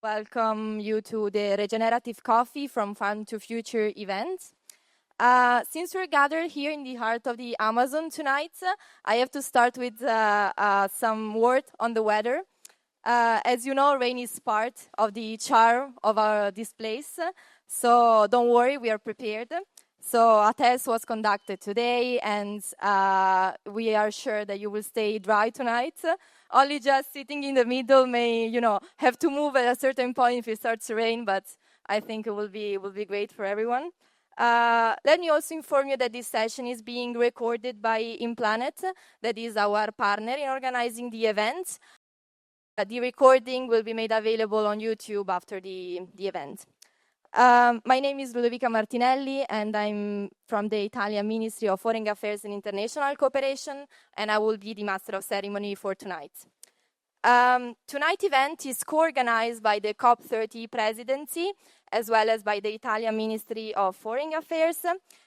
Welcome you to the Regenerative Coffee from Farm to Future event. Since we're gathered here in the heart of the Amazon tonight, I have to start with some word on the weather. As you know, rain is part of the charm of this place, so don't worry, we are prepared. So a test was conducted today, and we are sure that you will stay dry tonight. Only just sitting in the middle may, have to move at a certain point if it starts to rain, but I think it will be great for everyone. Let me also inform you that this session is being recorded by InPlanet, that is our partner in organizing the event. The recording will be made available on YouTube after the event. My name is Ludovica Martinelli, and I'm from the Italian Ministry of Foreign Affairs and International Cooperation, and I will be the Master of Ceremony for tonight. Tonight's event is co-organized by the COP30 presidency, as well as by the Italian Ministry of Foreign Affairs,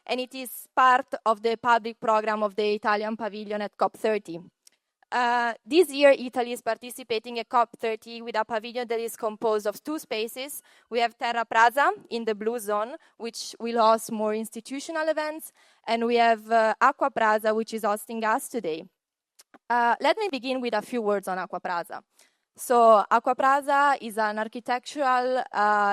and it is part of the public program of the Italian Pavilion at COP30. This year, Italy is participating at COP30 with a pavilion that is composed of two spaces. We have AquaPraça in the blue zone, which will host more institutional events, and we have AquaPraça, which is hosting us today. Let me begin with a few words on AquaPraça. So AquaPraça is an architectural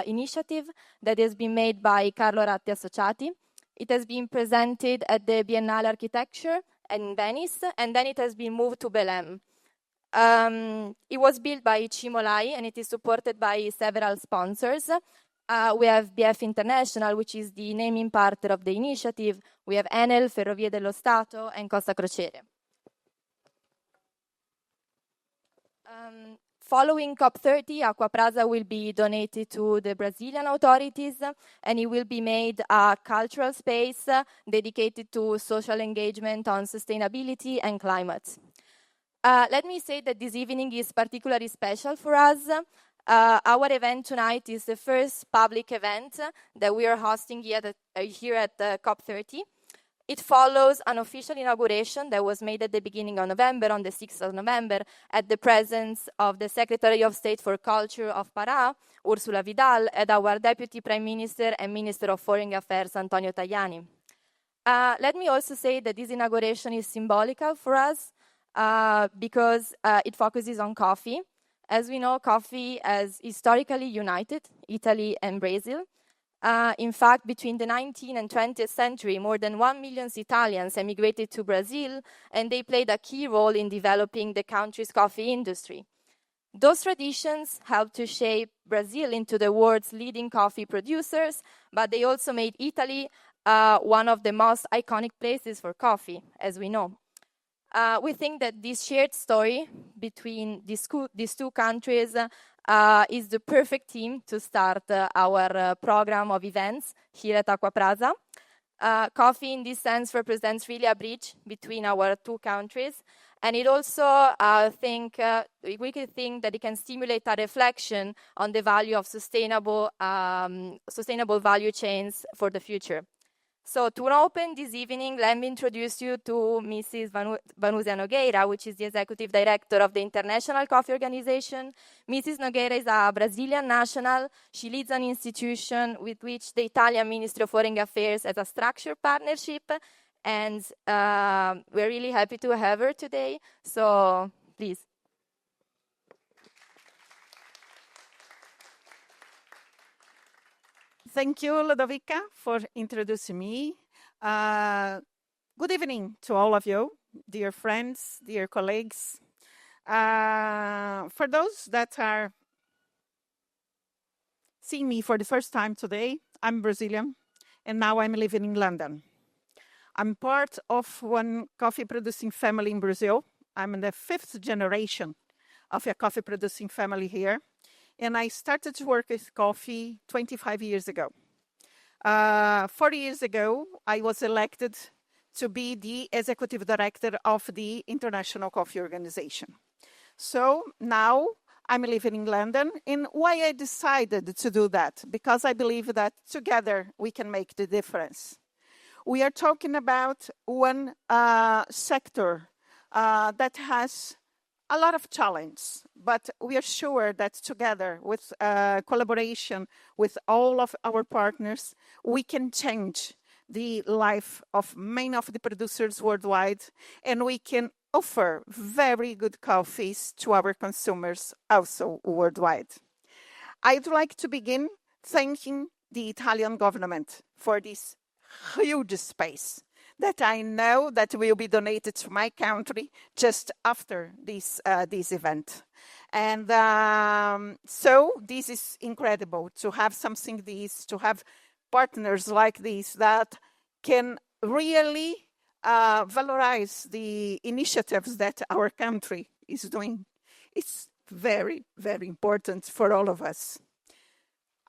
initiative that has been made by Carlo Ratti Associati. It has been presented at the Biennale Architecture in Venice, and then it has been moved to Belém. It was built by Cimolai, and it is supported by several sponsors. We have BF International, which is the naming partner of the initiative. We have Enel, Ferrovie dello Stato, and Costa Crociere. Following COP30, AquaPraça will be donated to the Brazilian authorities, and it will be made a cultural space dedicated to social engagement on sustainability and climate. Let me say that this evening is particularly special for us. Our event tonight is the first public event that we are hosting here at COP30. It follows an official inauguration that was made at the beginning of November, on the 6th of November, at the presence of the Secretary of State for Culture of Pará, Ursula Vidal, and our Deputy Prime Minister and Minister of Foreign Affairs, Antonio Tajani. Let me also say that this inauguration is symbolical for us because it focuses on coffee. As we know, coffee has historically united Italy and Brazil. In fact, between the 19th and 20th century, more than 1 million Italians emigrated to Brazil, and they played a key role in developing the country's coffee industry. Those traditions helped to shape Brazil into the world's leading coffee producers, but they also made Italy one of the most iconic places for coffee, as we know. We think that this shared story between these two countries is the perfect team to start our program of events here at AquaPraça. Coffee, in this sense, represents really a bridge between our two countries, and it also we could think that it can stimulate a reflection on the value of sustainable value chains for the future. So to open this evening, let me introduce you to Mrs. Vanúzia Nogueira, which is the Executive Director of the International Coffee Organization. Mrs. Nogueira is a Brazilian national. She leads an institution with which the Italian Ministry of Foreign Affairs has a structured partnership, and we're really happy to have her today. So please. Thank you, Ludovica, for introducing me. Good evening to all of you, dear friends, dear colleagues. For those that are seeing me for the first time today, I'm Brazilian, and now I'm living in London. I'm part of one coffee-producing family in Brazil. I'm in the 5th generation of a coffee-producing family here. And I started to work with coffee 25 years ago. 40 years ago, I was elected to be the executive director of the International Coffee Organization. So now I'm living in London. And why I decided to do that? Because I believe that together we can make the difference. We are talking about one sector that has a lot of challenge, but we are sure that together with collaboration with all of our partners, we can change the life of many of the producers worldwide, and we can offer very good coffees to our consumers also worldwide. I'd like to begin thanking the Italian government for this huge space that I know that will be donated to my country just after this event. And so this is incredible to have something this, to have partners like this that can really valorize the initiatives that our country is doing. It's very, very important for all of us.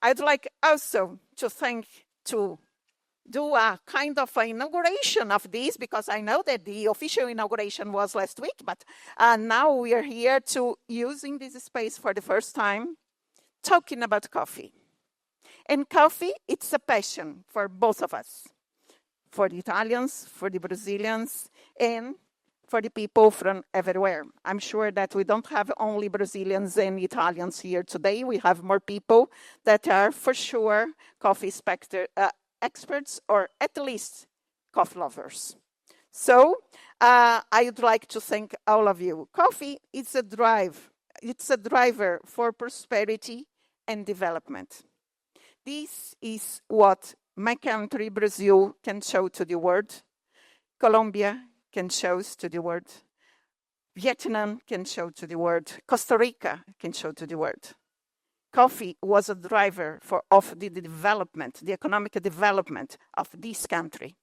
I'd like also to do a kind of inauguration of this, because I know that the official inauguration was last week, but now we are here to using this space for the first time, talking about coffee. And coffee, it's a passion for both of us, for the Italians, for the Brazilians, and for the people from everywhere. I'm sure that we don't have only Brazilians and Italians here today. We have more people that are for sure coffee experts, or at least coffee lovers. So I would like to thank all of you. Coffee is a driver for prosperity and development. This is what my country, Brazil, can show to the world. Colombia can show to the world. Vietnam can show to the world. Costa Rica can show to the world. Coffee was a driver of the development, the economic development of this country.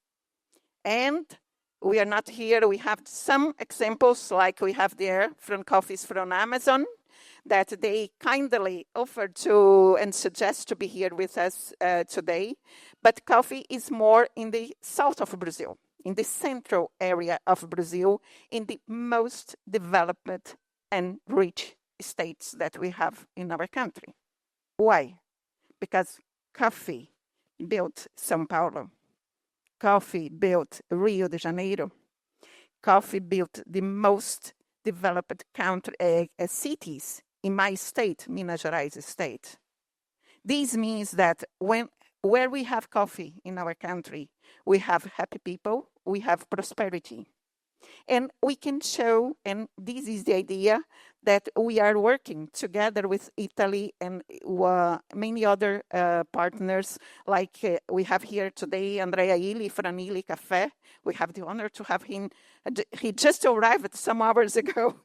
And we are not here. We have some examples like we have there from coffees from Amazon that they kindly offered to and suggest to be here with us today. But coffee is more in the south of Brazil, in the central area of Brazil, in the most developed and rich states that we have in our country. Why? Because coffee built São Paulo. Coffee built Rio de Janeiro. Coffee built the most developed cities in my state, Minas Gerais state. This means that where we have coffee in our country, we have happy people, we have prosperity. And we can show, and this is the idea, that we are working together with Italy and many other partners, like we have here today, Andrea Illy from illycaffè. We have the honor to have him. He just arrived some hours ago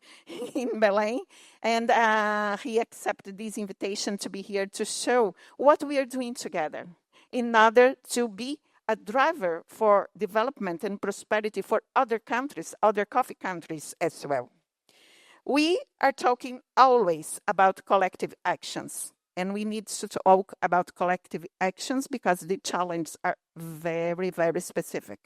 in Belém, and he accepted this invitation to be here to show what we are doing together in order to be a driver for development and prosperity for other countries, other coffee countries as well. We are talking always about collective actions, and we need to talk about collective actions because the challenges are very, very specific.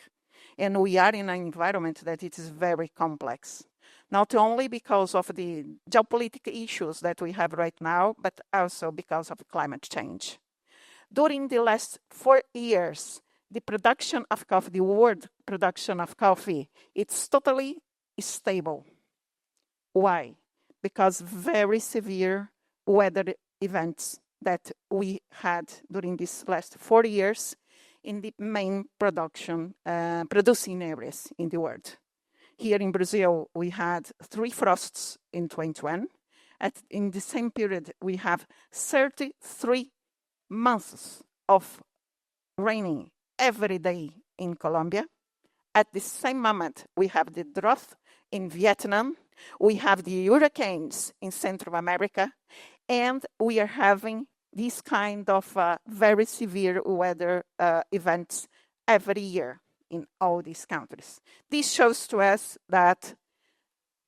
And we are in an environment that it is very complex, not only because of the geopolitical issues that we have right now, but also because of climate change. During the last 4 years, the production of coffee, the world production of coffee, it's totally stable. Why? Because very severe weather events that we had during these last 4 years in the main producing areas in the world. Here in Brazil, we had 3 frosts in 2021. In the same period, we have 33 months of raining every day in Colombia. At the same moment, we have the drought in Vietnam. We have the hurricanes in Central America. And we are having this kind of very severe weather events every year in all these countries. This shows to us that,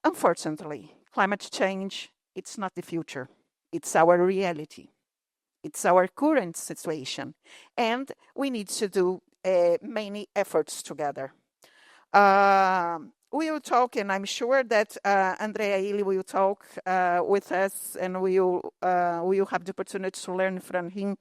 unfortunately, climate change, it's not the future. It's our reality. It's our current situation. And we need to do many efforts together. We will talk, and I'm sure that Andrea Illy will talk with us, and we will have the opportunity to learn from him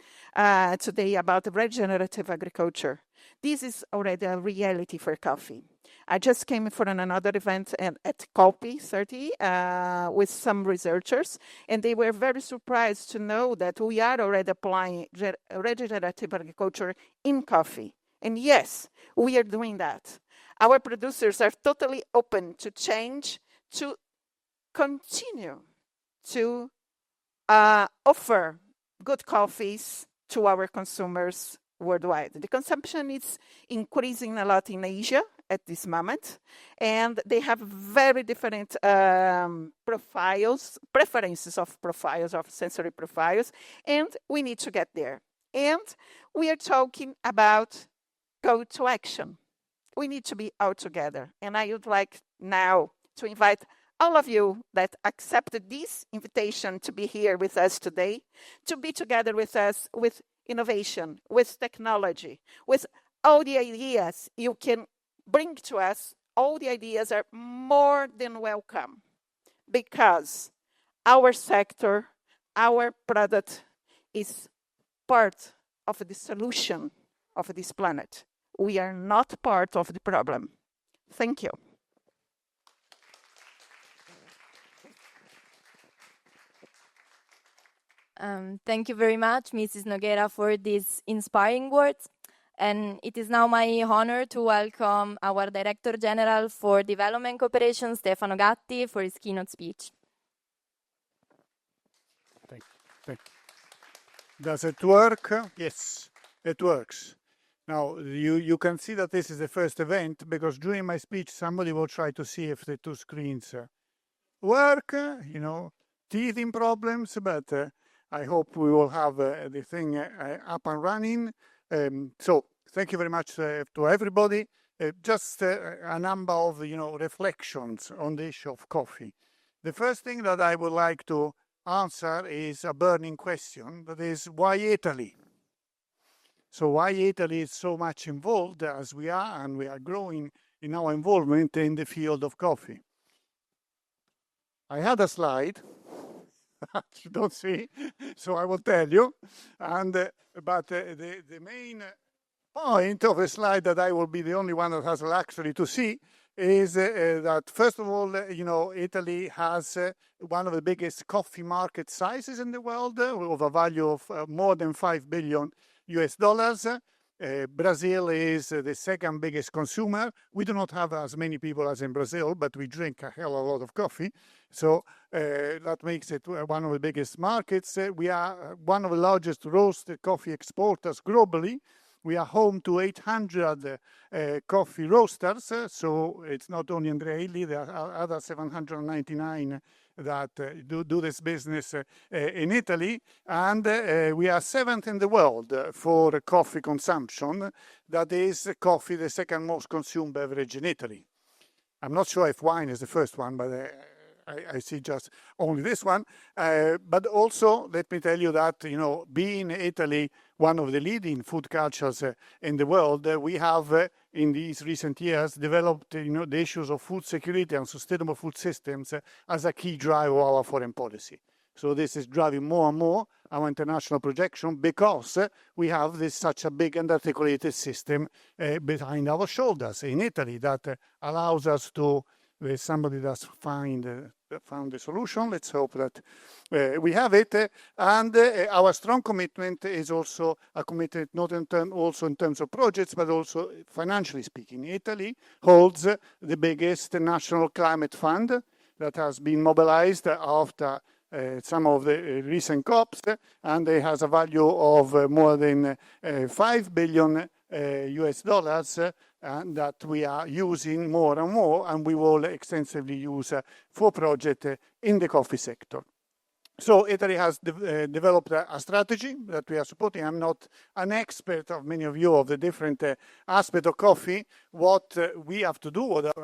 today about regenerative agriculture. This is already a reality for coffee. I just came from another event at COP30 with some researchers, and they were very surprised to know that we are already applying regenerative agriculture in coffee. And yes, we are doing that. Our producers are totally open to change, to continue to offer good coffees to our consumers worldwide. The consumption is increasing a lot in Asia at this moment, and they have very different preferences of sensory profiles, and we need to get there. And we are talking about go to action. We need to be all together. And I would like now to invite all of you that accepted this invitation to be here with us today, to be together with us with innovation, with technology, with all the ideas you can bring to us. All the ideas are more than welcome, because our sector, our product is part of the solution of this planet. We are not part of the problem. Thank you. Thank you very much, Mrs. Nogueira, for these inspiring words. And it is now my honor to welcome our Director General for Development Cooperation, Stefano Gatti, for his keynote speech. Thank you. Does it work? Yes, it works. Now, you can see that this is the first event, because during my speech, somebody will try to see if the two screens work, teething problems, but I hope we will have the thing up and running. So thank you very much to everybody. Just a number of reflections on the issue of coffee. The first thing that I would like to answer is a burning question, that is, why Italy? So why Italy is so much involved as we are, and we are growing in our involvement in the field of coffee. I had a slide you don't see, so I will tell you. But the main point of the slide that I will be the only one that has the luxury to see is that, first of all, Italy has one of the biggest coffee market sizes in the world, with a value of more than $5 billion. Brazil is the second biggest consumer. We do not have as many people as in Brazil, but we drink a hell of a lot of coffee. So that makes it one of the biggest markets. We are one of the largest roasted coffee exporters globally. We are home to 800 coffee roasters. So it's not only Andrea Illy, there are other 799 that do this business in Italy. And we are seventh in the world for coffee consumption. That is coffee, the second most consumed beverage in Italy. I'm not sure if wine is the first one, but I see just only this one. But also, let me tell you that, being Italy one of the leading food cultures in the world, we have in these recent years developed the issues of food security and sustainable food systems as a key driver of our foreign policy. So this is driving more and more our international projection, because we have such a big and articulated system behind our shoulders in Italy that allows us to. Somebody does found the solution. Let's hope that we have it. And our strong commitment is also a commitment not in terms of projects, but also financially speaking. Italy holds the biggest national climate fund that has been mobilized after some of the recent COPs, and it has a value of more than $5 billion US, and that we are using more and more, and we will extensively use for projects in the coffee sector. So Italy has developed a strategy that we are supporting. I'm not an expert of many of you of the different aspects of coffee. What we have to do, what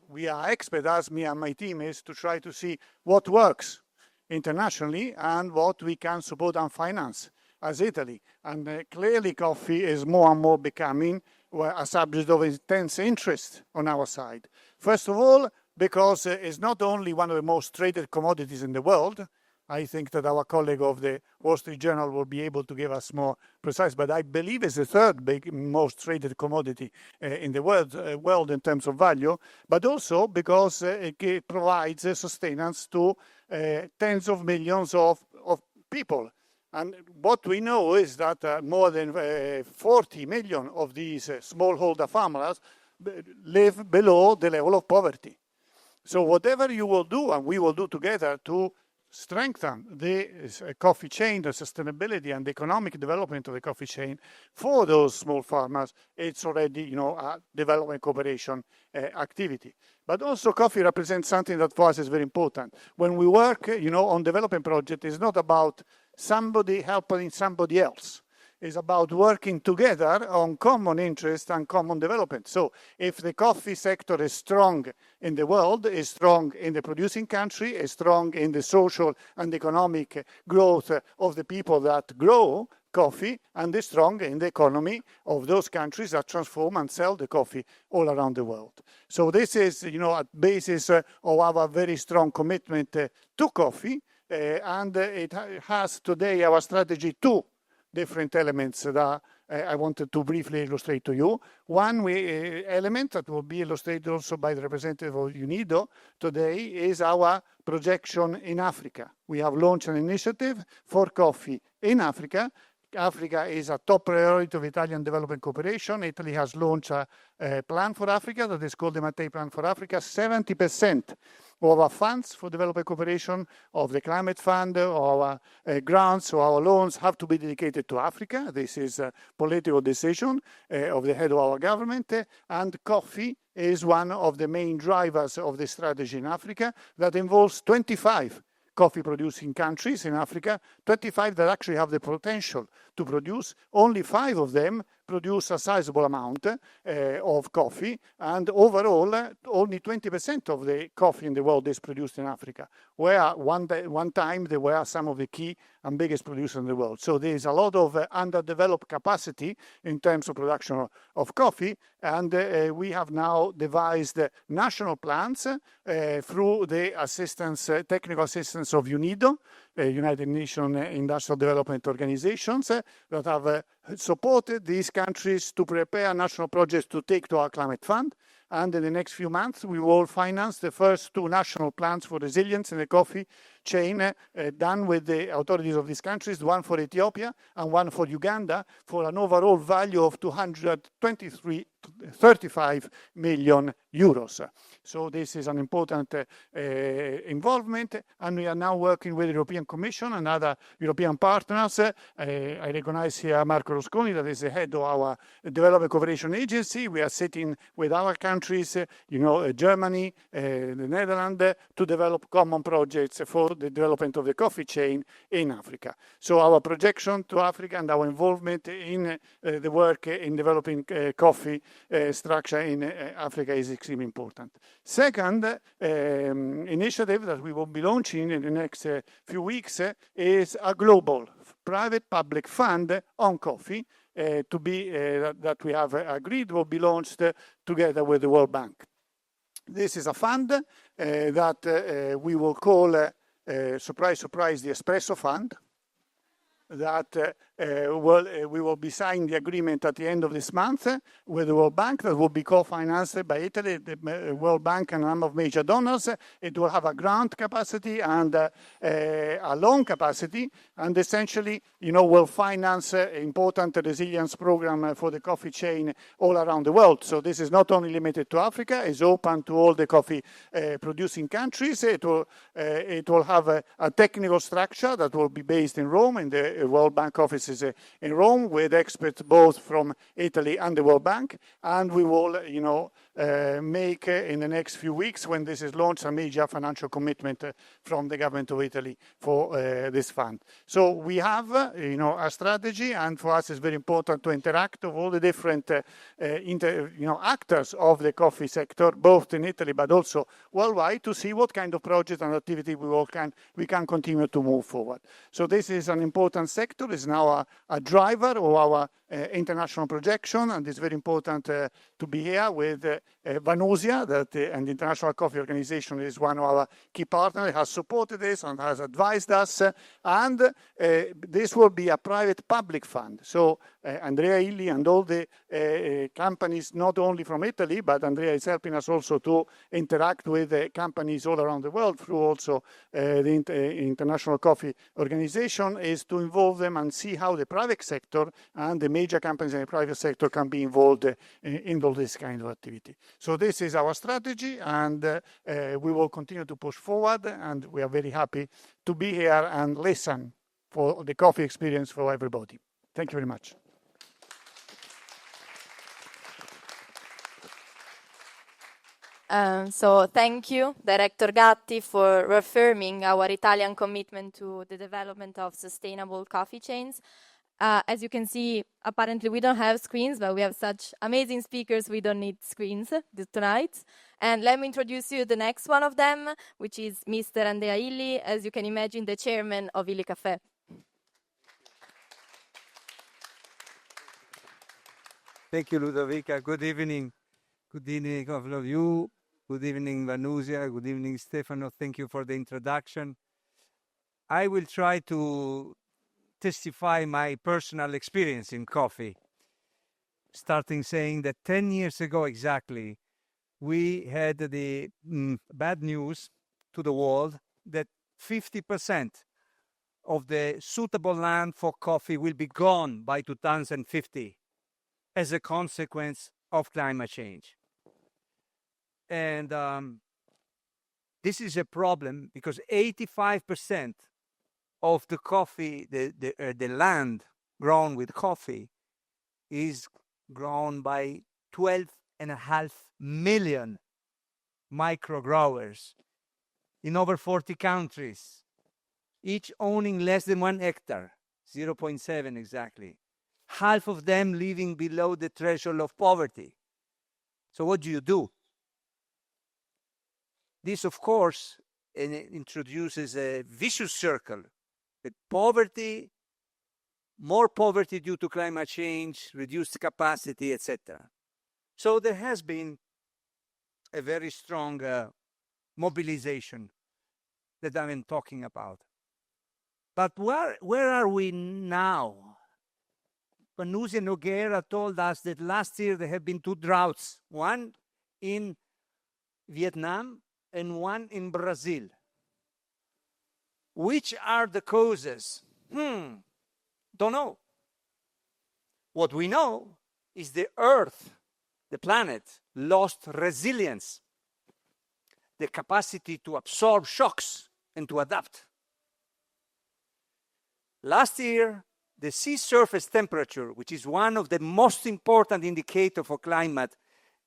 we are expert as me and my team, is to try to see what works internationally and what we can support and finance as Italy. And clearly coffee is more and more becoming a subject of intense interest on our side. First of all, because it's not only one of the most traded commodities in the world, I think that our colleague of the Wall Street Journal will be able to give us more precise, but I believe it's the third most traded commodity in the world in terms of value, but also because it provides sustenance to tens of millions of people. And what we know is that more than 40 million of these smallholder farmers live below the level of poverty. So whatever you will do, and we will do together to strengthen the coffee chain, the sustainability and the economic development of the coffee chain for those small farmers, it's already, a development cooperation activity. But also coffee represents something that for us is very important. When we work, on development project, it's not about somebody helping somebody else. Is about working together on common interest and common development. So if the coffee sector is strong in the world, is strong in the producing country, is strong in the social and economic growth of the people that grow coffee, and is strong in the economy of those countries that transform and sell the coffee all around the world. So this is, a basis of our very strong commitment to coffee, and it has today our strategy two different elements that I wanted to briefly illustrate to you. One element that will be illustrated also by the representative of UNIDO today is our projection in Africa. We have launched an initiative for coffee in Africa. Africa is a top priority of Italian development cooperation. Italy has launched a plan for Africa that is called the Mattei Plan for Africa. 70% of our funds for development cooperation, of the climate fund, or our grants or our loans have to be dedicated to Africa. This is a political decision of the head of our government, and coffee is one of the main drivers of the strategy in Africa that involves 25 coffee producing countries in Africa, 25 that actually have the potential to produce. Only 5 of them produce a sizable amount of coffee, and overall only 20% of the coffee in the world is produced in Africa, where one time they were some of the key and biggest producers in the world. So there is a lot of underdeveloped capacity in terms of production of coffee, and we have now devised national plans through the technical assistance of UNIDO, United Nations Industrial Development Organizations, that have supported these countries to prepare national projects to take to our climate fund. And in the next few months, we will finance the first 2 national plans for resilience in the coffee chain done with the authorities of these countries, one for Ethiopia and one for Uganda, for an overall value of 235 million euros. So this is an important involvement, and we are now working with the European Commission and other European partners. I recognize here Marco Rusconi, that is the head of our Development Cooperation Agency. We are sitting with our countries, Germany, the Netherlands, to develop common projects for the development of the coffee chain in Africa. So our projection to Africa and our involvement in the work in developing coffee structure in Africa is extremely important. Second initiative that we will be launching in the next few weeks is a global private-public fund on coffee that we have agreed will be launched together with the World Bank. This is a fund that we will call, surprise, surprise, the Espresso Fund, that we will be signing the agreement at the end of this month with the World Bank that will be co-financed by Italy, the World Bank and a number of major donors. It will have a grant capacity and a loan capacity, and essentially, will finance important resilience program for the coffee chain all around the world. So this is not only limited to Africa, it's open to all the coffee producing countries. It will have a technical structure that will be based in Rome, in the World Bank offices in Rome, with experts both from Italy and the World Bank. And we will, make in the next few weeks, when this is launched, a major financial commitment from the government of Italy for this fund. So we have, a strategy, and for us it's very important to interact with all the different, actors of the coffee sector, both in Italy but also worldwide, to see what kind of project and activity we can continue to move forward. So this is an important sector. It's now a driver of our international projection, and it's very important to be here with Vanusia, and the International Coffee Organization is one of our key partners, has supported this and has advised us. And this will be a private-public fund. So Andrea Illy and all the companies, not only from Italy, but Andrea is helping us also to interact with companies all around the world through also the International Coffee Organization, is to involve them and see how the private sector and the major companies in the private sector can be involved in all this kind of activity. So this is our strategy, and we will continue to push forward, and we are very happy to be here and listen for the coffee experience for everybody. Thank you very much. So thank you, Director Gatti, for reaffirming our Italian commitment to the development of sustainable coffee chains. As you can see, apparently we don't have screens, but we have such amazing speakers, we don't need screens tonight. And let me introduce you the next one of them, which is Mr. Andrea Illy, as you can imagine, the chairman of illycaffè. Thank you, Ludovica. Good evening. Good evening, all of you. Good evening, Vanusia. Good evening, Stefano. Thank you for the introduction. I will try to testify my personal experience in coffee, starting saying that 10 years ago exactly, we had the bad news to the world that 50% of the suitable land for coffee will be gone by 2050 as a consequence of climate change. And this is a problem because 85% of the coffee, the land grown with coffee, is grown by 12.5 million micro growers in over 40 countries, each owning less than 1 hectare, 0.7 exactly. Half of them living below the threshold of poverty. So what do? This, of course, introduces a vicious circle. With poverty, more poverty due to climate change, reduced capacity, etc. So there has been a very strong mobilization that I'm talking about. But where are we now? Vanusia Nogueira told us that last year there have been 2 droughts, one in Vietnam and one in Brazil. Which are the causes? Don't know. What we know is the Earth, the planet, lost resilience, the capacity to absorb shocks and to adapt. Last year, the sea surface temperature, which is one of the most important indicators for climate,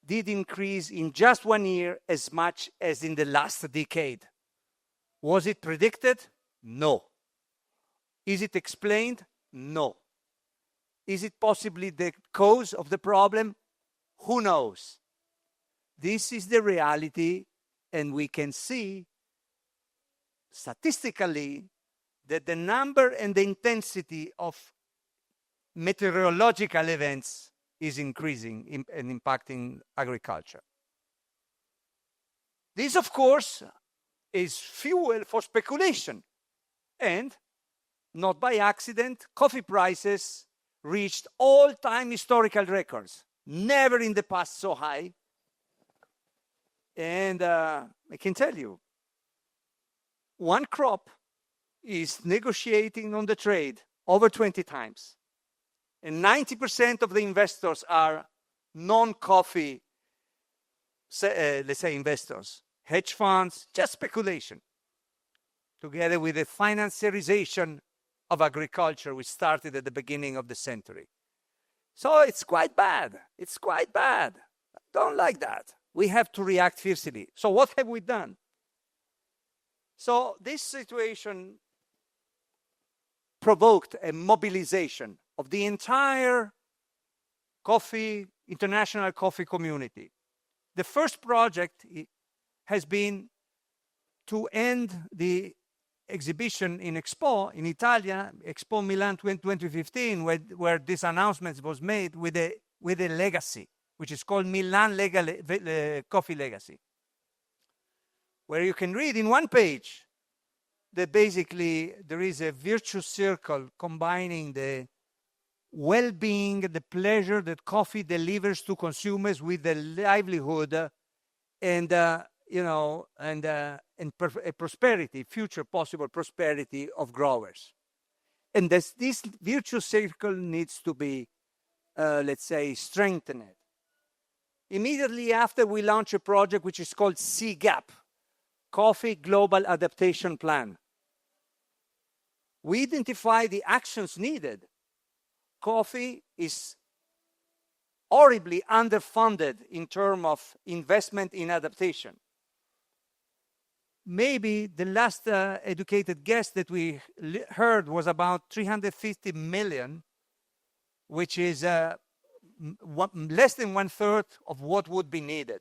did increase in just 1 year as much as in the last decade. Was it predicted? No. Is it explained? No. Is it possibly the cause of the problem? Who knows? This is the reality, and we can see statistically that the number and the intensity of meteorological events is increasing and impacting agriculture. This, of course, is fuel for speculation. And, not by accident, coffee prices reached all-time historical records. Never in the past so high. And I can tell you, one crop is negotiating on the trade over 20 times. And 90% of the investors are non-coffee, let's say, investors. Hedge funds, just speculation. Together with the financiarization of agriculture, which started at the beginning of the century. So it's quite bad. It's quite bad. I don't like that. We have to react fiercely. So what have we done? So this situation provoked a mobilization of the entire international coffee community. The first project has been to end the exhibition in Expo in Italia, Expo Milan 2015, where this announcement was made with a legacy, which is called Milan Coffee Legacy, where you can read in one page that basically there is a virtuous circle combining the well-being, the pleasure that coffee delivers to consumers with the livelihood and prosperity, future possible prosperity of growers. And this virtuous circle needs to be, let's say, strengthened. Immediately after, we launched a project which is called CGAP, Coffee Global Adaptation Plan. We identify the actions needed. Coffee is horribly underfunded in terms of investment in adaptation. Maybe the last educated guess that we heard was about 350 million, which is less than 1/3 of what would be needed.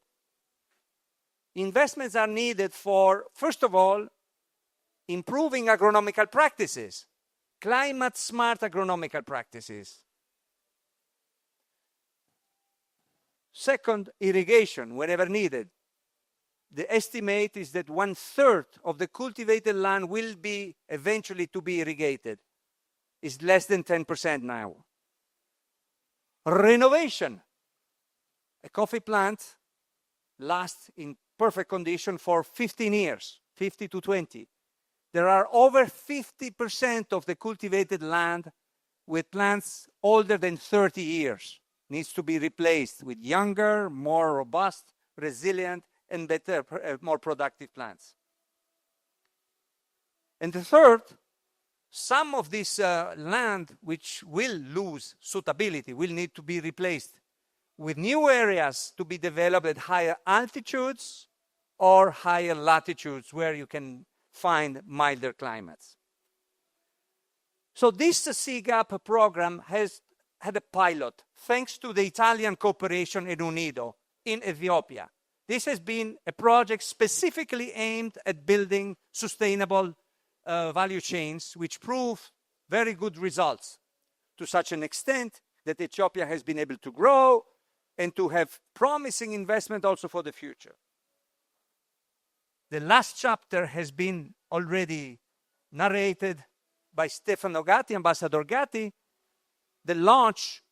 Investments are needed for, first of all, improving agronomical practices, climate-smart agronomical practices. Second, irrigation, whenever needed. The estimate is that 1/3 of the cultivated land will be eventually to be irrigated. It's less than 10% now. Renovation. A coffee plant lasts in perfect condition for 15 years, 50 to 20. There are over 50% of the cultivated land with plants older than 30 years. Needs to be replaced with younger, more robust, resilient, and better, more productive plants. And the third, some of this land which will lose suitability will need to be replaced with new areas to be developed at higher altitudes or higher latitudes where you can find milder climates. So this CGAP program has had a pilot thanks to the Italian cooperation in UNIDO in Ethiopia. This has been a project specifically aimed at building sustainable value chains, which prove very good results to such an extent that Ethiopia has been able to grow and to have promising investment also for the future. The last chapter has been already narrated by Stefano Gatti, Ambassador Gatti, the launch,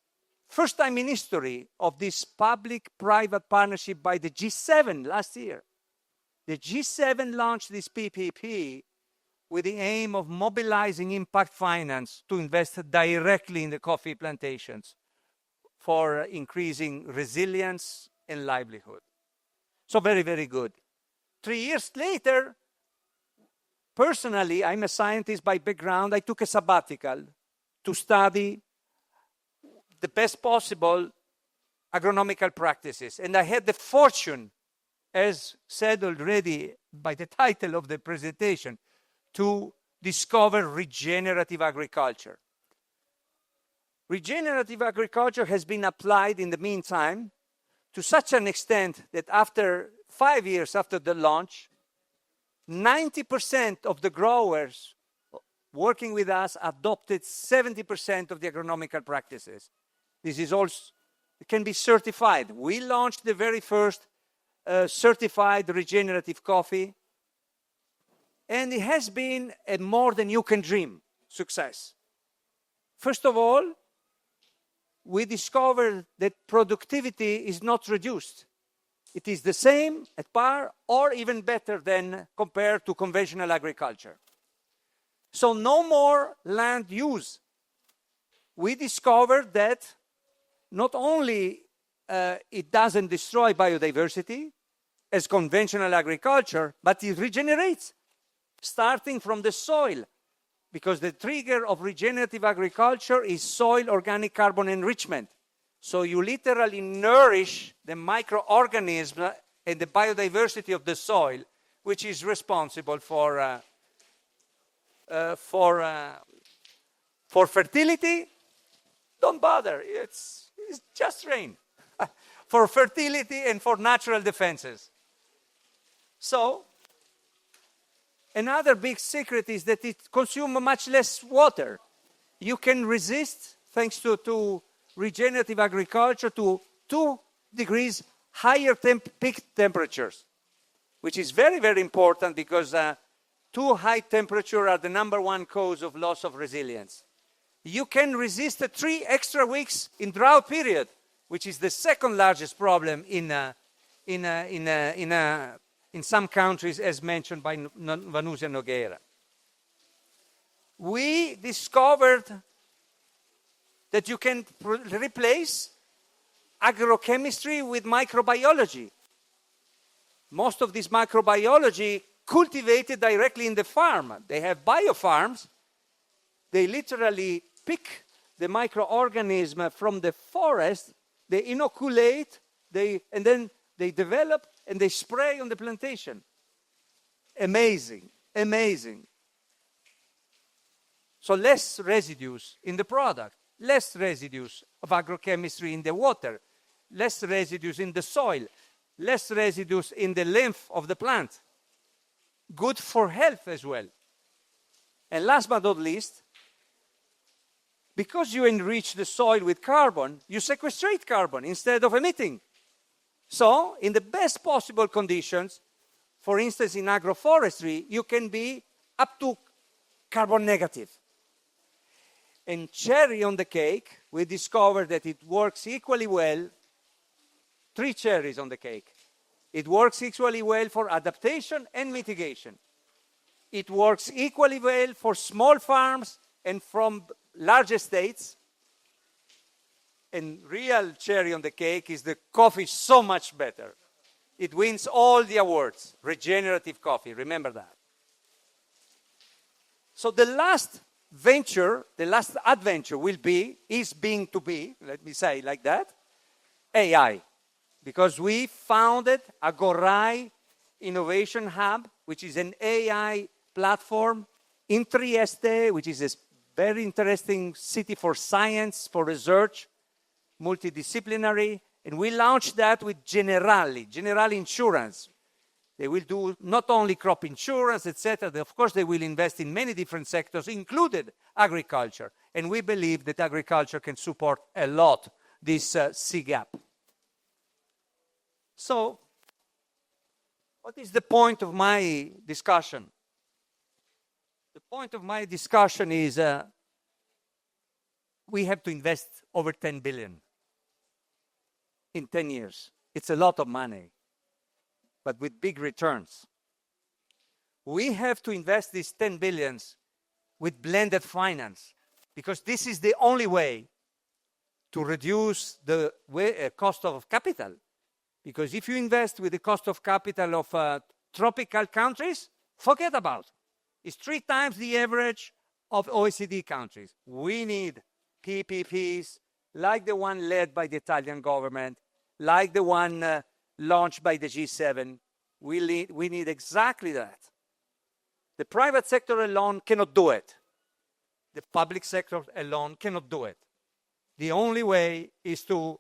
first time in history, of this public-private partnership by the G7 last year. The G7 launched this PPP with the aim of mobilizing impact finance to invest directly in the coffee plantations for increasing resilience and livelihood. So very, very good. 3 years later, personally, I'm a scientist by background. I took a sabbatical to study the best possible agronomical practices. And I had the fortune, as said already by the title of the presentation, to discover regenerative agriculture. Regenerative agriculture has been applied in the meantime to such an extent that after 5 years after the launch, 90% of the growers working with us adopted 70% of the agronomical practices. This is also, it can be certified. We launched the very first certified regenerative coffee, and it has been a more than you can dream success. First of all, we discovered that productivity is not reduced. It is the same, at par, or even better than compared to conventional agriculture. So no more land use. We discovered that not only it doesn't destroy biodiversity as conventional agriculture, but it regenerates, starting from the soil, because the trigger of regenerative agriculture is soil organic carbon enrichment. So you literally nourish the microorganism and the biodiversity of the soil, which is responsible for fertility. Don't bother, it's just rain. For fertility and for natural defenses. So, another big secret is that it consumes much less water. You can resist, thanks to regenerative agriculture, to 2 degrees higher peak temperatures, which is very, very important because too high temperature are the number one cause of loss of resilience. You can resist 3 extra weeks in drought period, which is the second largest problem in some countries, as mentioned by Vanusia Nogueira. We discovered that you can replace agrochemistry with microbiology. Most of this microbiology cultivated directly in the farm. They have biofarms. They literally pick the microorganism from the forest, they inoculate, and then they develop and they spray on the plantation. Amazing, amazing. So less residues in the product, less residues of agrochemistry in the water, less residues in the soil, less residues in the lymph of the plant. Good for health as well. And last but not least, because you enrich the soil with carbon, you sequestrate carbon instead of emitting. So, in the best possible conditions, for instance, in agroforestry, you can be up to carbon negative. And cherry on the cake, we discovered that it works equally well, 3 cherries on the cake. It works equally well for adaptation and mitigation. It works equally well for small farms and from large estates. And real cherry on the cake is the coffee so much better. It wins all the awards. Regenerative coffee, remember that. So the last venture, the last adventure is being to be, let me say like that, AI. Because we founded Agorai Innovation Hub, which is an AI platform in Trieste, which is a very interesting city for science, for research, multidisciplinary. And we launched that with Generali Insurance. They will do not only crop insurance, etc. Of course, they will invest in many different sectors, included agriculture. And we believe that agriculture can support a lot this C gap. So, what is the point of my discussion? The point of my discussion is we have to invest over 10 billion in 10 years. It's a lot of money, but with big returns. We have to invest these 10 billions with blended finance, because this is the only way to reduce the cost of capital. Because if you invest with the cost of capital of tropical countries, forget about it. It's 3 times the average of OECD countries. We need PPPs like the one led by the Italian government, like the one launched by the G7. We need exactly that. The private sector alone cannot do it. The public sector alone cannot do it. The only way is to,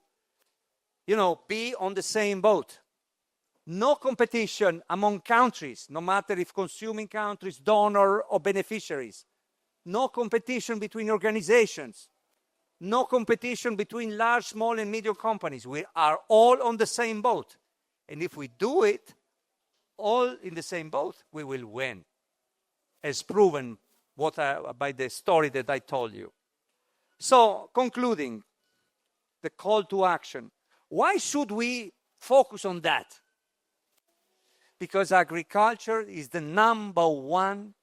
be on the same boat. No competition among countries, no matter if consuming countries, donor or beneficiaries. No competition between organizations. No competition between large, small, and medium companies. We are all on the same boat. And if we do it all in the same boat, we will win, as proven by the story that I told you. So, concluding, the call to action. Why should we focus on that? Because agriculture is the number one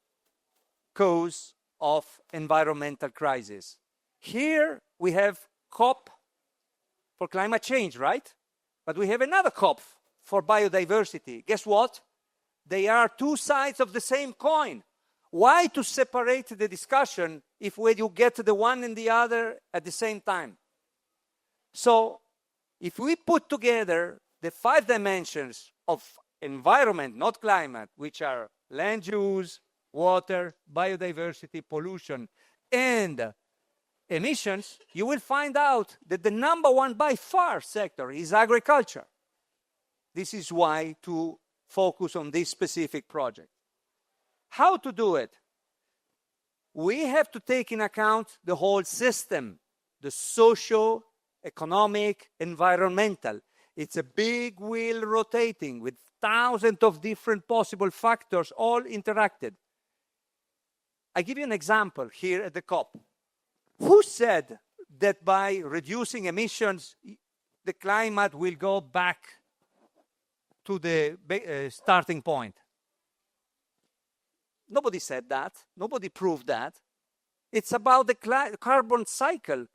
cause of environmental crisis. Here we have COP for climate change, right? But we have another COP for biodiversity. Guess what? They are 2 sides of the same coin. Why to separate the discussion if when you get the one and the other at the same time? So, if we put together the 5 dimensions of environment, not climate, which are land use, water, biodiversity, pollution, and emissions, you will find out that the number one by far sector is agriculture. This is why to focus on this specific project. How to do it? We have to take in account the whole system, the socio-economic, environmental. It's a big wheel rotating with thousands of different possible factors all interacted. I give you an example here at the COP. Who said that by reducing emissions, the climate will go back to the starting point? Nobody said that. Nobody proved that. It's about the carbon cycle.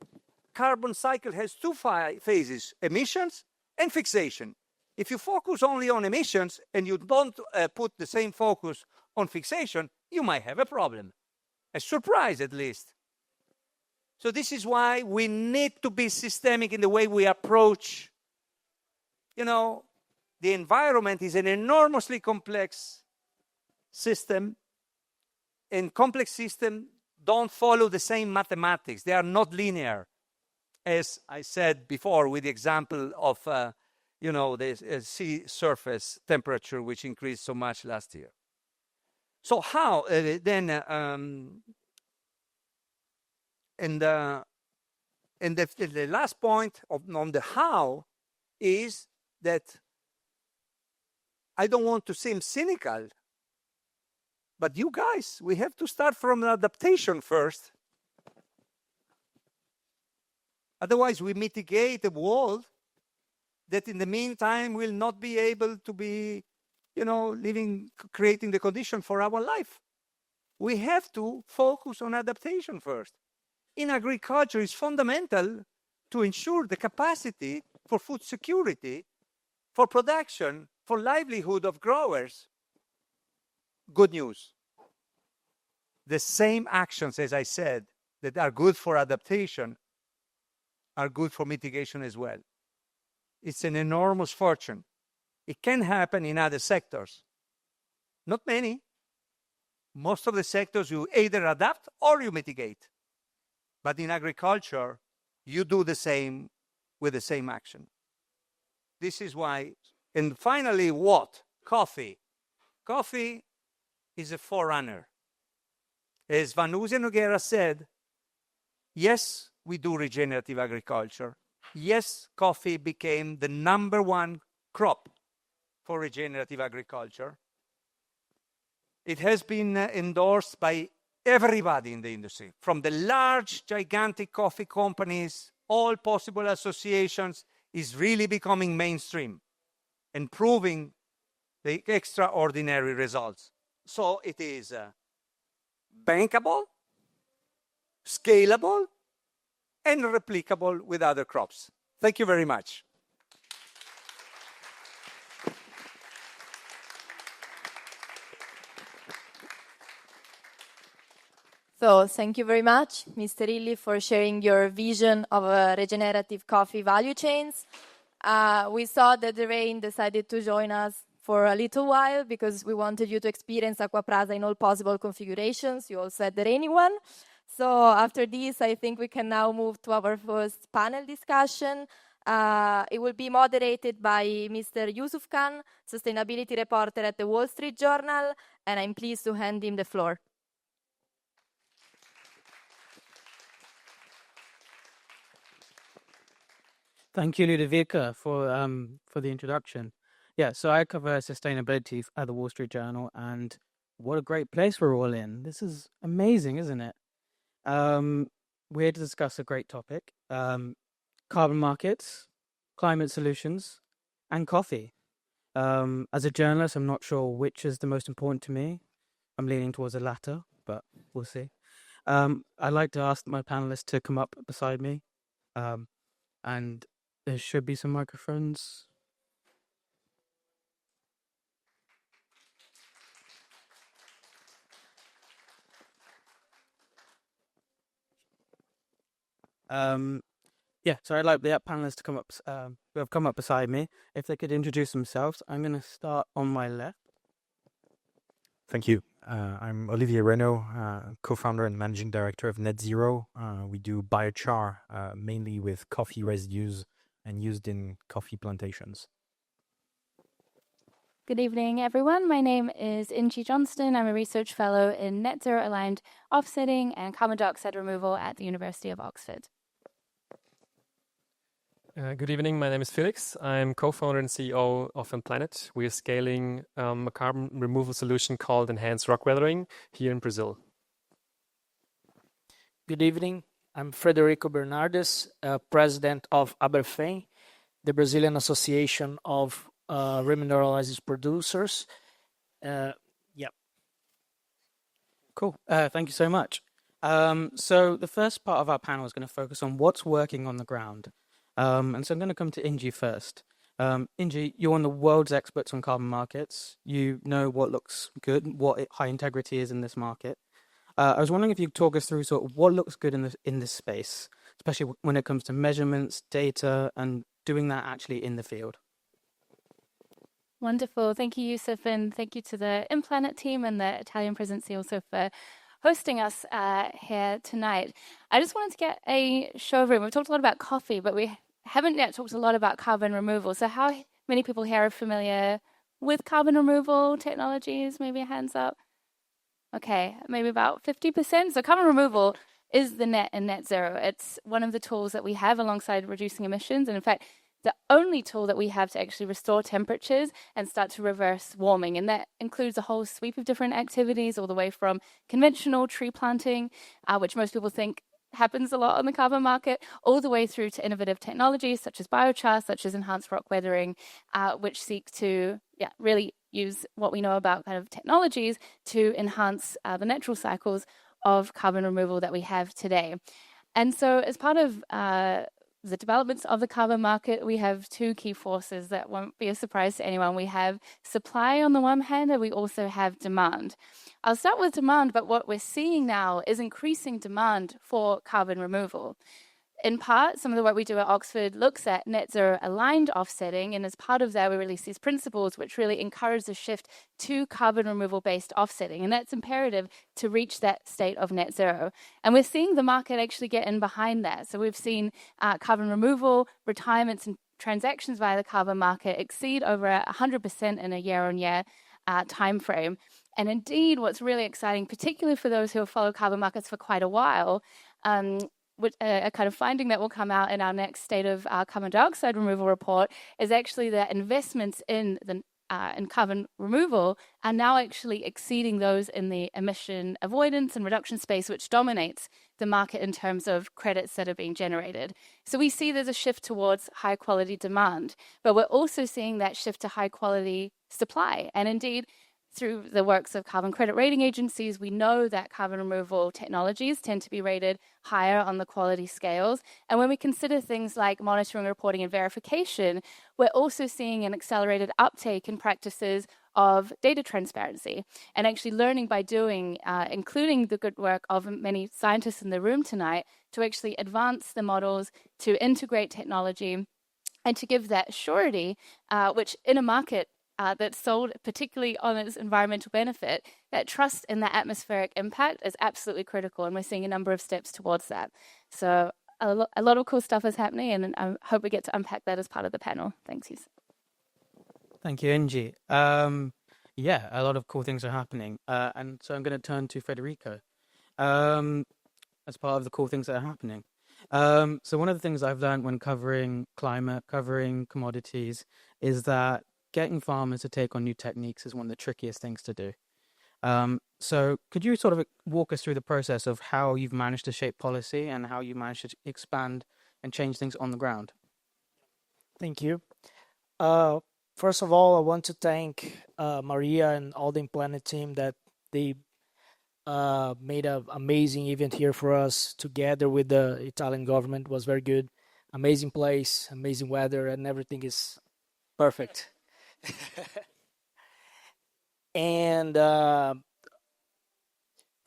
Carbon cycle has two phases, emissions and fixation. If you focus only on emissions and you don't put the same focus on fixation, you might have a problem. A surprise, at least. So this is why we need to be systemic in the way we approach. You know, the environment is an enormously complex system, and complex systems don't follow the same mathematics. They are not linear. As I said before, with the example of, the sea surface temperature, which increased so much last year. So how then? And the last point on the how is that I don't want to seem cynical, but you guys, we have to start from an adaptation first. Otherwise, we mitigate a world that in the meantime will not be able to be, creating the condition for our life. We have to focus on adaptation first. In agriculture, it's fundamental to ensure the capacity for food security, for production, for livelihood of growers. Good news. The same actions, as I said, that are good for adaptation are good for mitigation as well. It's an enormous fortune. It can happen in other sectors. Not many. Most of the sectors you either adapt or you mitigate. But in agriculture, you do the same with the same action. This is why. And finally, what? Coffee. Coffee is a forerunner. As Vanusia Nogueira said, yes, we do regenerative agriculture. Yes, coffee became the #1 crop for regenerative agriculture. It has been endorsed by everybody in the industry, from the large, gigantic coffee companies, all possible associations, is really becoming mainstream and proving the extraordinary results. So it is bankable, scalable, and replicable with other crops. Thank you very much. So thank you very much, Mr. Illy, for sharing your vision of regenerative coffee value chains. We saw that the rain decided to join us for a little while because we wanted you to experience AquaPraça in all possible configurations. You also had the rainy one. So after this, I think we can now move to our first panel discussion. It will be moderated by Mr. Yusuf Khan, sustainability reporter at the Wall Street Journal, and I'm pleased to hand him the floor. Thank you, Ludovica, for the introduction. Yeah, so I cover sustainability at the Wall Street Journal, and what a great place we're all in. This is amazing, isn't it? We're here to discuss a great topic, carbon markets, climate solutions, and coffee. As a journalist, I'm not sure which is the most important to me. I'm leaning towards the latter, but we'll see. I'd like to ask my panelists to come up beside me, and there should be some microphones. Yeah, so I'd like the panelists to come up, who have come up beside me, if they could introduce themselves. I'm going to start on my left. Thank you. I'm Olivier Renaud, co-founder and managing director of Net Zero. We do biochar, mainly with coffee residues and used in coffee plantations. Good evening, everyone. My name is Inchi Johnston. I'm a research fellow in net zero aligned offsetting and carbon dioxide removal at the University of Oxford. Good evening. My name is Felix. I'm co-founder and CEO of Planet. We are scaling a carbon removal solution called Enhanced Rock Weathering here in Brazil. Good evening. I'm Frederico Bernardes, president of ABRFEM, the Brazilian Association of Re-mineralize producers. Cool. Thank you so much. So the first part of our panel is going to focus on what's working on the ground. And so I'm going to come to Inji first. Inji, you're one of the world's experts on carbon markets. You know what looks good, what high integrity is in this market. I was wondering if you could talk us through sort of what looks good in this space, especially when it comes to measurements, data, and doing that actually in the field. Wonderful. Thank you, Yusuf, and thank you to the InPlanet team and the Italian presidency also for hosting us here tonight. I just wanted to get a show of room. We've talked a lot about coffee, but we haven't yet talked a lot about carbon removal. So how many people here are familiar with carbon removal technologies? Maybe a hands up. Okay, maybe about 50%. So carbon removal is the net in net zero. It's one of the tools that we have alongside reducing emissions. And in fact, the only tool that we have to actually restore temperatures and start to reverse warming. And that includes a whole sweep of different activities, all the way from conventional tree planting, which most people think happens a lot on the carbon market, all the way through to innovative technologies such as biochar, such as enhanced rock weathering, which seek to really use what we know about kind of technologies to enhance the natural cycles of carbon removal that we have today. And so as part of the developments of the carbon market, we have two key forces that won't be a surprise to anyone. We have supply on the one hand, and we also have demand. I'll start with demand, but what we're seeing now is increasing demand for carbon removal. In part, some of the work we do at Oxford looks at net zero aligned offsetting, and as part of that, we release these principles which really encourage the shift to carbon removal based offsetting, and that's imperative to reach that state of net zero. And we're seeing the market actually get in behind that. So we've seen carbon removal, retirements, and transactions via the carbon market exceed over 100% in a year-on-year time frame. And indeed, what's really exciting, particularly for those who have followed carbon markets for quite a while, which a kind of finding that will come out in our next state of carbon dioxide removal report, is actually that investments in carbon removal are now actually exceeding those in the emission avoidance and reduction space, which dominates the market in terms of credits that are being generated. So we see there's a shift towards high quality demand, but we're also seeing that shift to high quality supply. And indeed, through the works of carbon credit rating agencies, we know that carbon removal technologies tend to be rated higher on the quality scales. And when we consider things like monitoring, reporting, and verification, we're also seeing an accelerated uptake in practices of data transparency and actually learning by doing, including the good work of many scientists in the room tonight, to actually advance the models, to integrate technology, and to give that surety, which in a market that's sold particularly on its environmental benefit, that trust in the atmospheric impact is absolutely critical, and we're seeing a number of steps towards that. So a lot of cool stuff is happening, and I hope we get to unpack that as part of the panel. Thanks, Yusuf. Thank you, Inji. Yeah, a lot of cool things are happening. And so I'm going to turn to Federico as part of the cool things that are happening. So one of the things I've learned when covering climate, covering commodities, is that getting farmers to take on new techniques is one of the trickiest things to do. So could you sort of walk us through the process of how you've managed to shape policy and how you managed to expand and change things on the ground? Thank you. First of all, I want to thank Maria and all the InPlanet team that they made an amazing event here for us together with the Italian government. It was very good. Amazing place, amazing weather, and everything is perfect. And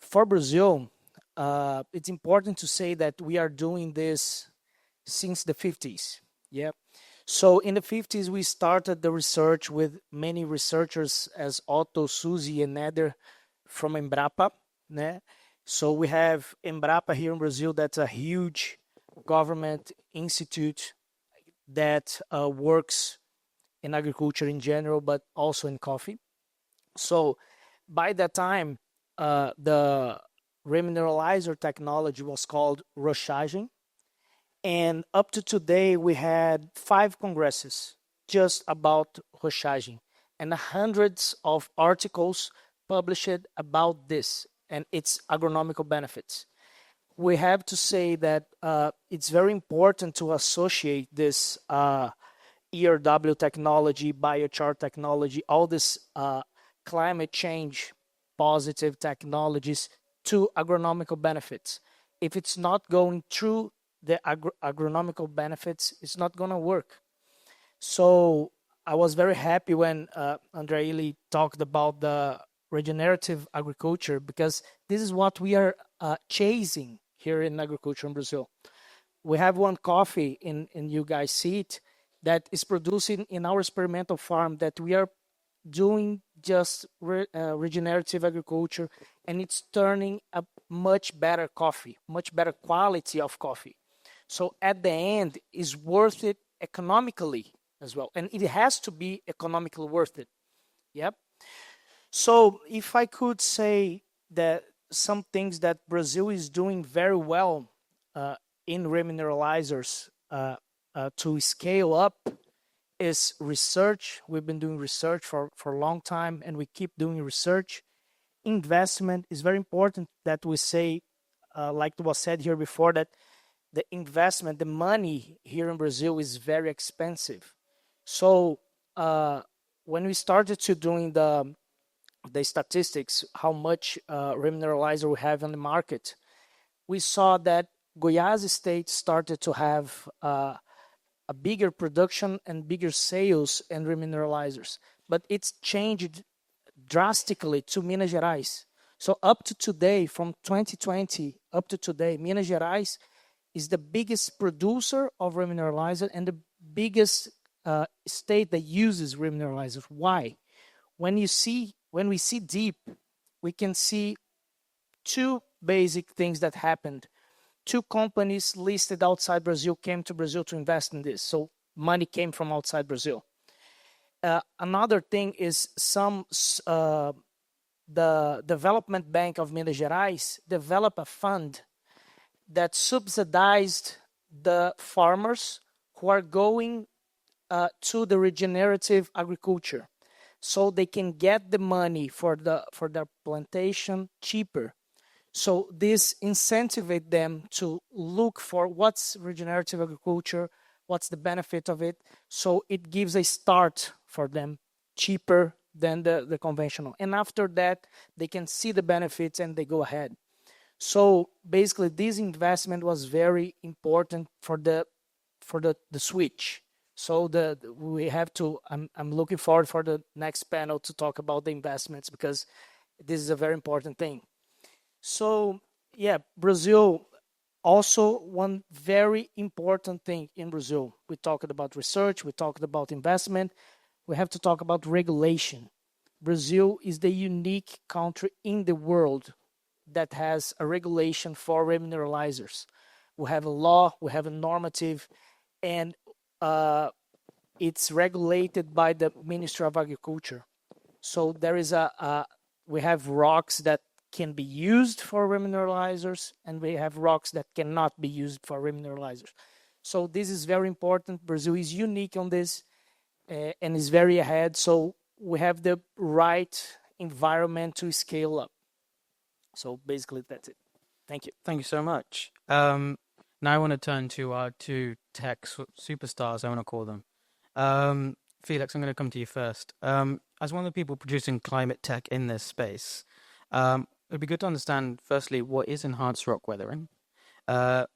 for Brazil, it's important to say that we are doing this since the 50s. Yeah. So in the 50s, we started the research with many researchers as Otto, Suzy, and Neder from Embrapa. Né? So we have Embrapa here in Brazil. That's a huge government institute that works in agriculture in general, but also in coffee. So by that time, the remineralizer technology was called rochaging. And up to today, we had 5 congresses just about rochagem and hundreds of articles published about this and its agronomical benefits. We have to say that it's very important to associate this ERW technology, biochar technology, all this climate change positive technologies to agronomical benefits. If it's not going through the agronomical benefits, it's not going to work. So I was very happy when Andre Illy talked about the regenerative agriculture, because this is what we are chasing here in agriculture in Brazil. We have one coffee in you guys see it that is producing in our experimental farm that we are doing just regenerative agriculture, and it's turning a much better coffee, much better quality of coffee. So at the end, is worth it economically as well, and it has to be economically worth it. Yep. So if I could say that some things that Brazil is doing very well in remineralizers to scale up is research. We've been doing research for a long time, and we keep doing research. Investment is very important that we say, like was said here before, that the investment, the money here in Brazil is very expensive. So when we started to doing the statistics, how much remineralizer we have on the market, we saw that Goiás state started to have a bigger production and bigger sales in remineralizers, but it's changed drastically to Minas Gerais. So up to today, from 2020 up to today, Minas Gerais is the biggest producer of remineralizer and the biggest state that uses remineralizers. Why? When we see deep, we can see 2 basic things that happened. 2 companies listed outside Brazil came to Brazil to invest in this. So money came from outside Brazil. Another thing is the Development Bank of Minas Gerais developed a fund that subsidized the farmers who are going to the regenerative agriculture, so they can get the money for their plantation cheaper. So this incentivate them to look for what's regenerative agriculture, what's the benefit of it. So it gives a start for them cheaper than the conventional. And after that, they can see the benefits and they go ahead. So basically, this investment was very important for the switch. So we have to. I'm looking forward for the next panel to talk about the investments, because this is a very important thing. So yeah, Brazil, also one very important thing in Brazil. We talked about research, we talked about investment, we have to talk about regulation. Brazil is the unique country in the world that has a regulation for remineralizers. We have a law, we have a normative, and it's regulated by the Ministry of Agriculture. So there is we have rocks that can be used for remineralizers, and we have rocks that cannot be used for remineralizers. So this is very important. Brazil is unique on this and is very ahead. So we have the right environment to scale up. So basically that's it. Thank you. Thank you so much. Now I want to turn to our 2 tech superstars, I want to call them. Felix, I'm going to come to you first. As one of the people producing climate tech in this space, it'd be good to understand, firstly, what is enhanced rock weathering?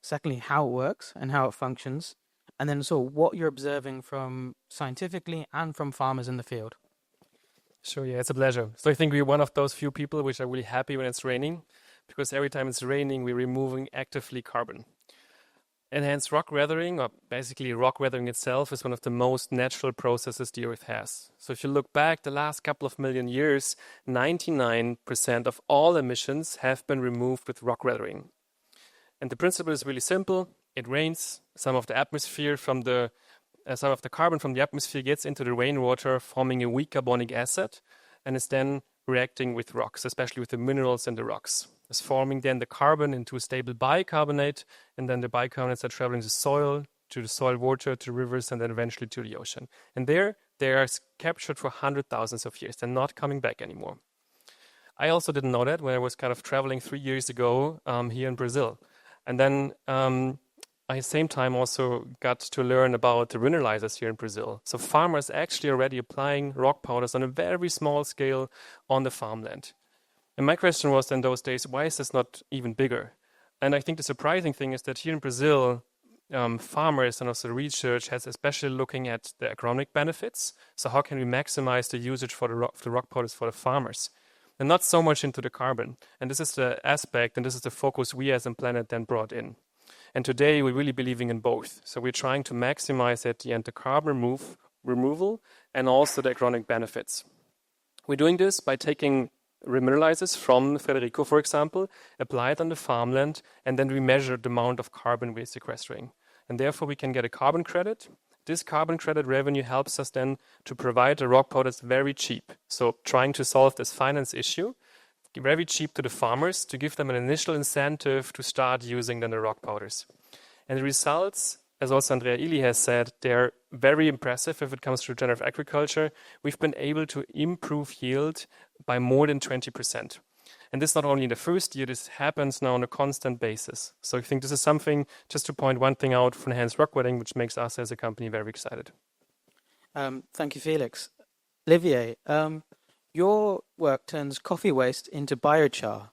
Secondly, how it works and how it functions. And then so what you're observing from scientifically and from farmers in the field. Sure, yeah, it's a pleasure. So I think we're one of those few people which are really happy when it's raining, because every time it's raining, we're removing actively carbon. Enhanced rock weathering, or basically rock weathering itself, is one of the most natural processes the Earth has. So if you look back the last couple of million years, 99% of all emissions have been removed with rock weathering. And the principle is really simple. It rains, some of the carbon from the atmosphere gets into the rainwater, forming a weak carbonic acid, and is then reacting with rocks, especially with the minerals in the rocks. It's forming then the carbon into a stable bicarbonate, and then the bicarbonates are traveling to the soil water, to rivers, and then eventually to the ocean. And there, they are captured for hundreds of thousands of years. They're not coming back anymore. I also didn't know that when I was kind of traveling 3 years ago here in Brazil. And then at the same time also got to learn about the mineralizers here in Brazil. So farmers actually already applying rock powders on a very small scale on the farmland. And my question was in those days, why is this not even bigger? And I think the surprising thing is that here in Brazil, farmers and also research has especially looking at the agronomic benefits. So how can we maximize the usage for the rock powders for the farmers? And not so much into the carbon. And this is the aspect and this is the focus we as InPlanet then brought in. And today we're really believing in both. So we're trying to maximize at the end the carbon removal and also the agronomic benefits. We're doing this by taking Re-mineralizes from Frederico, for example, apply it on the farmland, and then we measure the amount of carbon we're sequestering. And therefore we can get a carbon credit. This carbon credit revenue helps us then to provide the rock powders very cheap. So trying to solve this finance issue, very cheap to the farmers to give them an initial incentive to start using then the rock powders. And the results, as also Andrea Illy has said, they're very impressive if it comes to regenerative agriculture. We've been able to improve yield by more than 20%. And this not only in the first year, this happens now on a constant basis. So I think this is something, just to point one thing out from enhanced rock weathering, which makes us as a company very excited. Thank you, Felix. Olivier, your work turns coffee waste into biochar.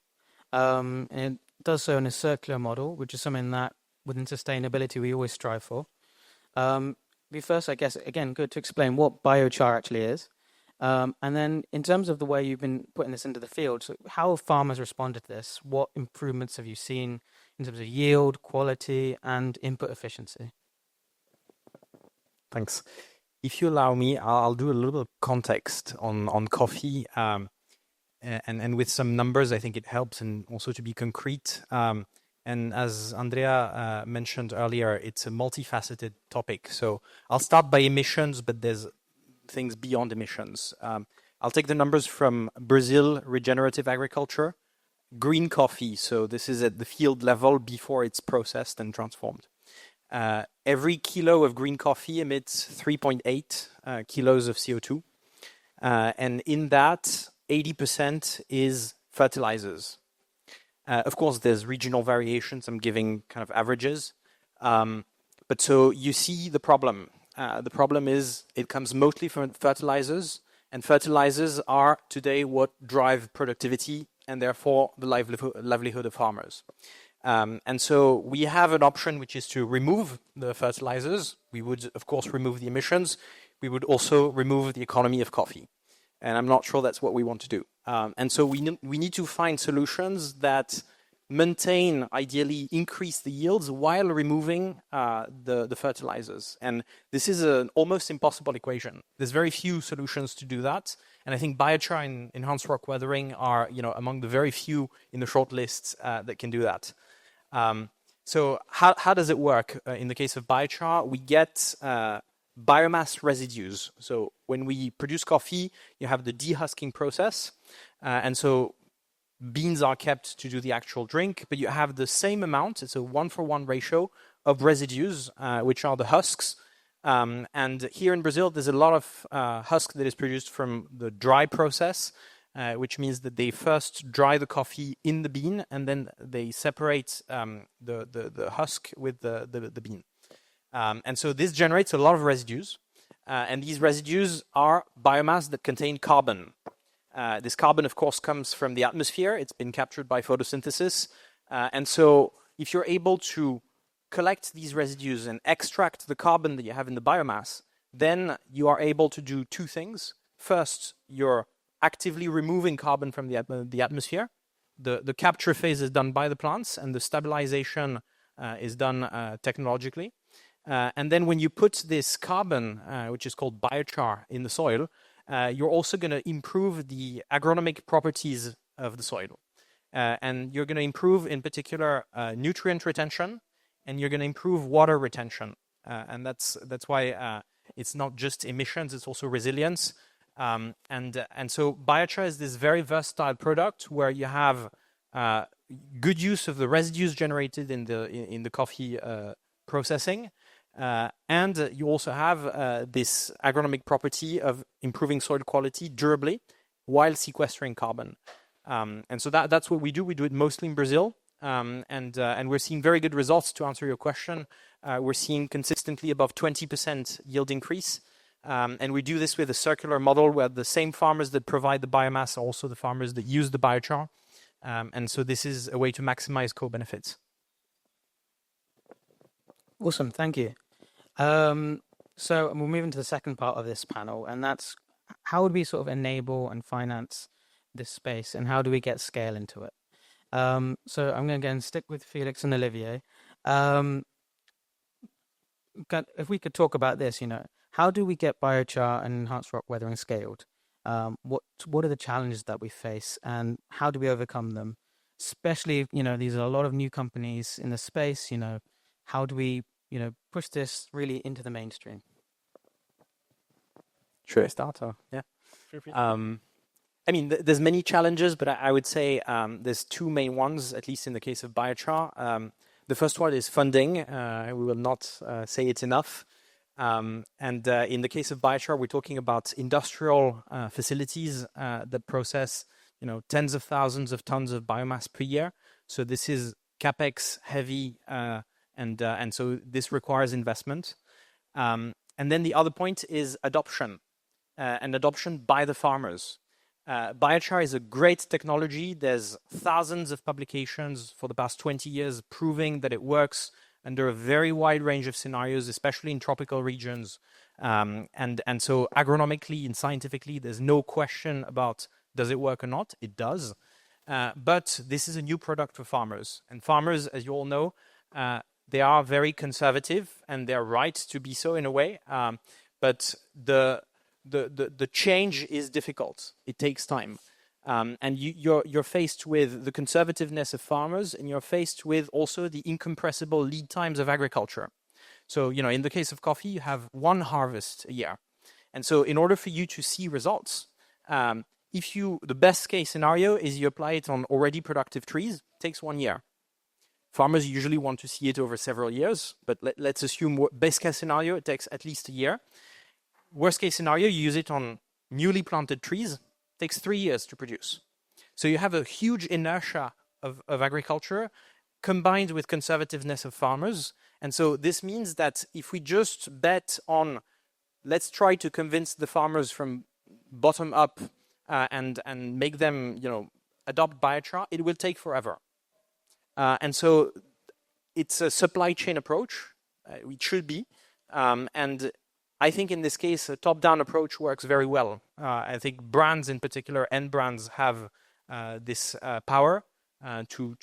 And it does so in a circular model, which is something that within sustainability we always strive for. First, I guess, again, good to explain what biochar actually is. And then in terms of the way you've been putting this into the field, so how have farmers responded to this? What improvements have you seen in terms of yield, quality, and input efficiency? Thanks. If you allow me, I'll do a little bit of context on coffee. And with some numbers, I think it helps, and also to be concrete. And as Andrea mentioned earlier, it's a multifaceted topic. So I'll start by emissions, but there's things beyond emissions. I'll take the numbers from Brazil regenerative agriculture. Green coffee, so this is at the field level before it's processed and transformed. Every kilo of green coffee emits 3.8 kilos of CO2. And in that, 80% is fertilizers. Of course, there's regional variations. I'm giving kind of averages. But so you see the problem. The problem is it comes mostly from fertilizers, and fertilizers are today what drive productivity and therefore the livelihood of farmers. And so we have an option, which is to remove the fertilizers. We would, of course, remove the emissions. We would also remove the economy of coffee. And I'm not sure that's what we want to do. And so we need to find solutions that maintain, ideally increase the yields while removing the fertilizers. And this is an almost impossible equation. There's very few solutions to do that. And I think biochar and enhanced rock weathering are among the very few in the short list that can do that. So how does it work? In the case of biochar, we get biomass residues. So when we produce coffee, you have the dehusking process. And so beans are kept to do the actual drink, but you have the same amount, it's a 1-for-1 ratio of residues, which are the husks. And here in Brazil, there's a lot of husk that is produced from the dry process, which means that they first dry the coffee in the bean, and then they separate the husk with the bean. And so this generates a lot of residues, and these residues are biomass that contain carbon. This carbon, of course, comes from the atmosphere. It's been captured by photosynthesis. And so if you're able to collect these residues and extract the carbon that you have in the biomass, then you are able to do two things. First, you're actively removing carbon from the atmosphere. The capture phase is done by the plants, and the stabilization is done technologically. And then when you put this carbon, which is called biochar, in the soil, you're also going to improve the agronomic properties of the soil. And you're going to improve, in particular, nutrient retention, and you're going to improve water retention. And that's why it's not just emissions, it's also resilience. And so biochar is this very versatile product where you have good use of the residues generated in the coffee processing, and you also have this agronomic property of improving soil quality durably while sequestering carbon. And so that's what we do. We do it mostly in Brazil, and we're seeing very good results. To answer your question, we're seeing consistently above 20% yield increase. And we do this with a circular model where the same farmers that provide the biomass are also the farmers that use the biochar. And so this is a way to maximize co-benefits. Awesome, thank you. So we'll move into the second part of this panel, and that's how would we sort of enable and finance this space, and how do we get scale into it? So I'm going to again stick with Felix and Olivier. If we could talk about this, how do we get biochar and enhanced rock weathering scaled? What are the challenges that we face, and how do we overcome them? Especially, these are a lot of new companies in the space. How do we, push this really into the mainstream? Should I start? Yeah. I mean, there's many challenges, but I would say there's two main ones, at least in the case of biochar. The first one is funding. We will not say it's enough. And in the case of biochar, we're talking about industrial facilities that process, tens of thousands of tons of biomass per year. So this is capex heavy, and so this requires investment. And then the other point is adoption, and adoption by the farmers. Biochar is a great technology. There's thousands of publications for the past 20 years proving that it works under a very wide range of scenarios, especially in tropical regions. And so agronomically and scientifically, there's no question about does it work or not. It does. But this is a new product for farmers. And farmers, as you all know, they are very conservative, and they're right to be so in a way. But the change is difficult. It takes time. And you're faced with the conservativeness of farmers, and you're faced with also the incompressible lead times of agriculture. So, in the case of coffee, you have one harvest a year. And so in order for you to see results, the best case scenario is you apply it on already productive trees, it takes 1 year. Farmers usually want to see it over several years, but let's assume best case scenario, it takes at least a year. Worst case scenario, you use it on newly planted trees, it takes 3 years to produce. So you have a huge inertia of agriculture combined with conservativeness of farmers. And so this means that if we just bet on, let's try to convince the farmers from bottom up and make them, adopt biochar, it will take forever. And so it's a supply chain approach. It should be. And I think in this case, a top-down approach works very well. I think brands in particular, end brands, have this power to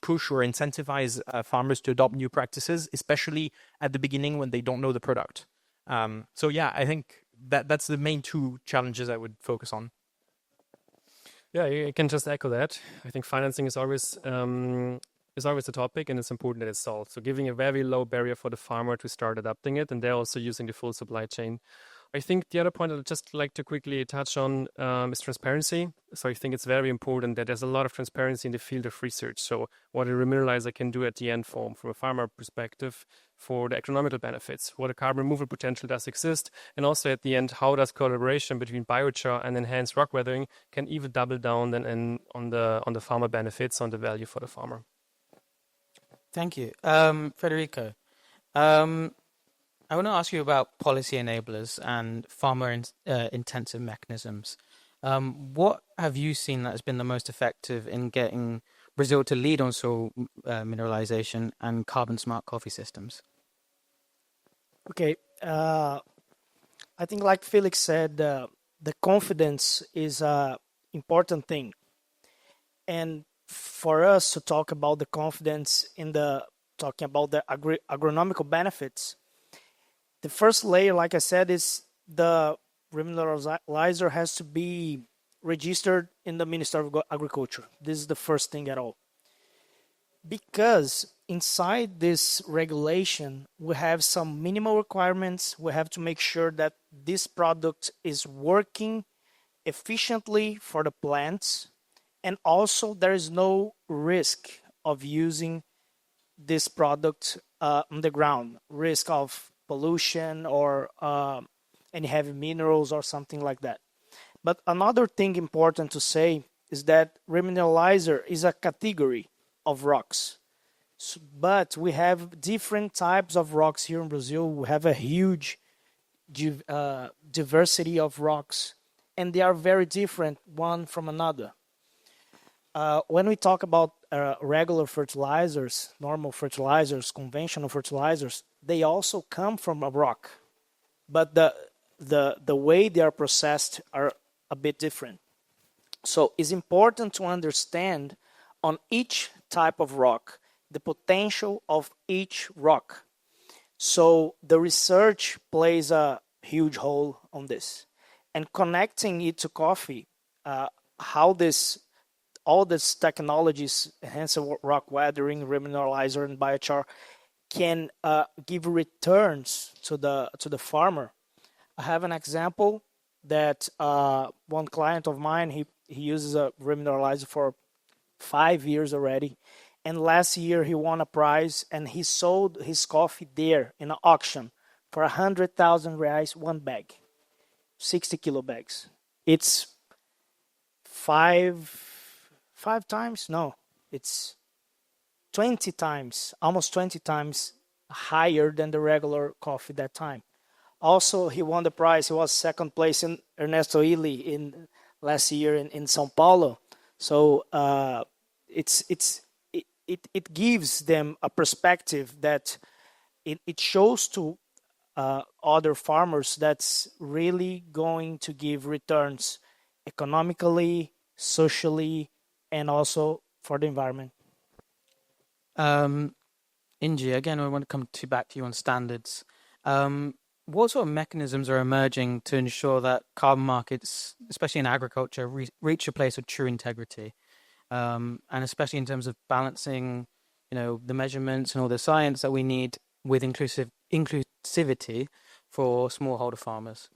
push or incentivize farmers to adopt new practices, especially at the beginning when they don't know the product. So yeah, I think that's the main two challenges I would focus on. Yeah, I can just echo that. I think financing is always a topic, and it's important that it's solved. So giving a very low barrier for the farmer to start adopting it, and they're also using the full supply chain. I think the other point I'd just like to quickly touch on is transparency. So I think it's very important that there's a lot of transparency in the field of research. So what a re-mineralizer can do at the end from a farmer perspective for the economical benefits, what a carbon removal potential does exist, and also at the end, how does collaboration between biochar and enhanced rock weathering can even double down then on the farmer benefits, on the value for the farmer. Thank you. Federico, I want to ask you about policy enablers and farmer-intensive mechanisms. What have you seen that has been the most effective in getting Brazil to lead on soil mineralization and carbon-smart coffee systems? Okay. I think like Felix said, the confidence is an important thing. And for us to talk about the confidence talking about the agronomical benefits, the first layer, like I said, is the re-mineralizer has to be registered in the Ministry of Agriculture. This is the first thing at all. Because inside this regulation, we have some minimal requirements. We have to make sure that this product is working efficiently for the plants, and also there is no risk of using this product on the ground, risk of pollution or any heavy minerals or something like that. But another thing important to say is that Re-mineralizer is a category of rocks. But we have different types of rocks here in Brazil. We have a huge diversity of rocks, and they are very different one from another. When we talk about regular fertilizers, normal fertilizers, conventional fertilizers, they also come from a rock, but the way they are processed are a bit different. So it's important to understand on each type of rock the potential of each rock. So the research plays a huge role on this, and connecting it to coffee, how all these technologies, enhanced rock weathering, Re-mineralizer, and biochar, can give returns to the farmer. I have an example that one client of mine, he uses a Re-mineralizer for 5 years already, and last year he won a prize and he sold his coffee there in an auction for 100,000 reais, one bag, 60 kilo bags. It's it's 20 times, almost 20 times higher than the regular coffee that time. Also, he won the prize. He was second place in Ernesto Illy in last year in São Paulo. So it gives them a perspective that it shows to other farmers that's really going to give returns economically, socially, and also for the environment. Inji, again, I want to come back to you on standards. What sort of mechanisms are emerging to ensure that carbon markets, especially in agriculture, reach a place of true integrity? And especially in terms of balancing, the measurements and all the science that we need with inclusivity for smallholder farmers?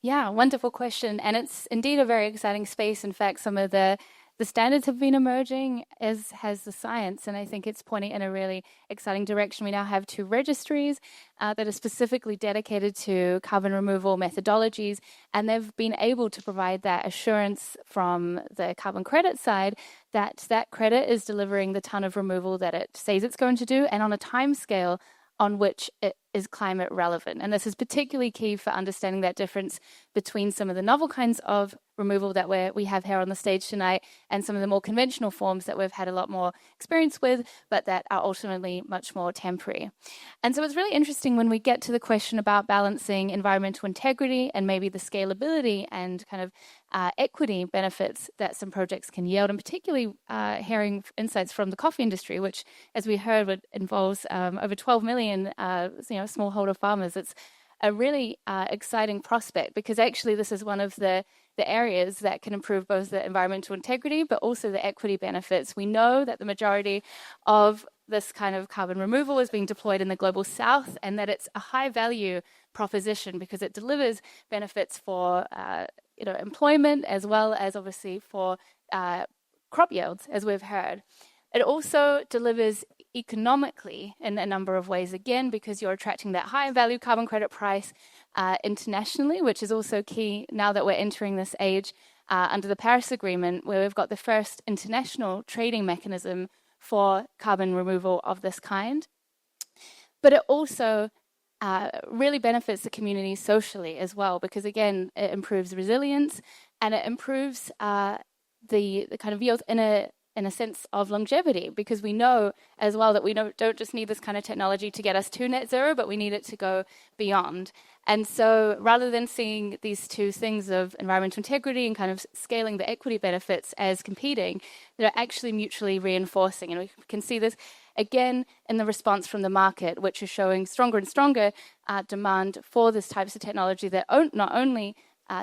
Yeah, wonderful question. And it's indeed a very exciting space. In fact, some of the standards have been emerging, as has the science, and I think it's pointing in a really exciting direction. We now have 2 registries that are specifically dedicated to carbon removal methodologies, and they've been able to provide that assurance from the carbon credit side that that credit is delivering the ton of removal that it says it's going to do, and on a time scale on which it is climate relevant. And this is particularly key for understanding that difference between some of the novel kinds of removal that we have here on the stage tonight and some of the more conventional forms that we've had a lot more experience with, but that are ultimately much more temporary. And so it's really interesting when we get to the question about balancing environmental integrity and maybe the scalability and kind of equity benefits that some projects can yield, and particularly hearing insights from the coffee industry, which, as we heard, involves over 12 million smallholder farmers. It's a really exciting prospect, because actually this is one of the areas that can improve both the environmental integrity but also the equity benefits. We know that the majority of this kind of carbon removal is being deployed in the global south, and that it's a high value proposition because it delivers benefits for employment, as well as obviously for crop yields, as we've heard. It also delivers economically in a number of ways, again, because you're attracting that high value carbon credit price internationally, which is also key now that we're entering this age under the Paris Agreement, where we've got the first international trading mechanism for carbon removal of this kind. But it also really benefits the community socially as well, because again, it improves resilience and it improves the kind of yield in a sense of longevity, because we know as well that we don't just need this kind of technology to get us to net zero, but we need it to go beyond. And so rather than seeing these two things of environmental integrity and kind of scaling the equity benefits as competing, they're actually mutually reinforcing. And we can see this again in the response from the market, which is showing stronger and stronger demand for these types of technology that not only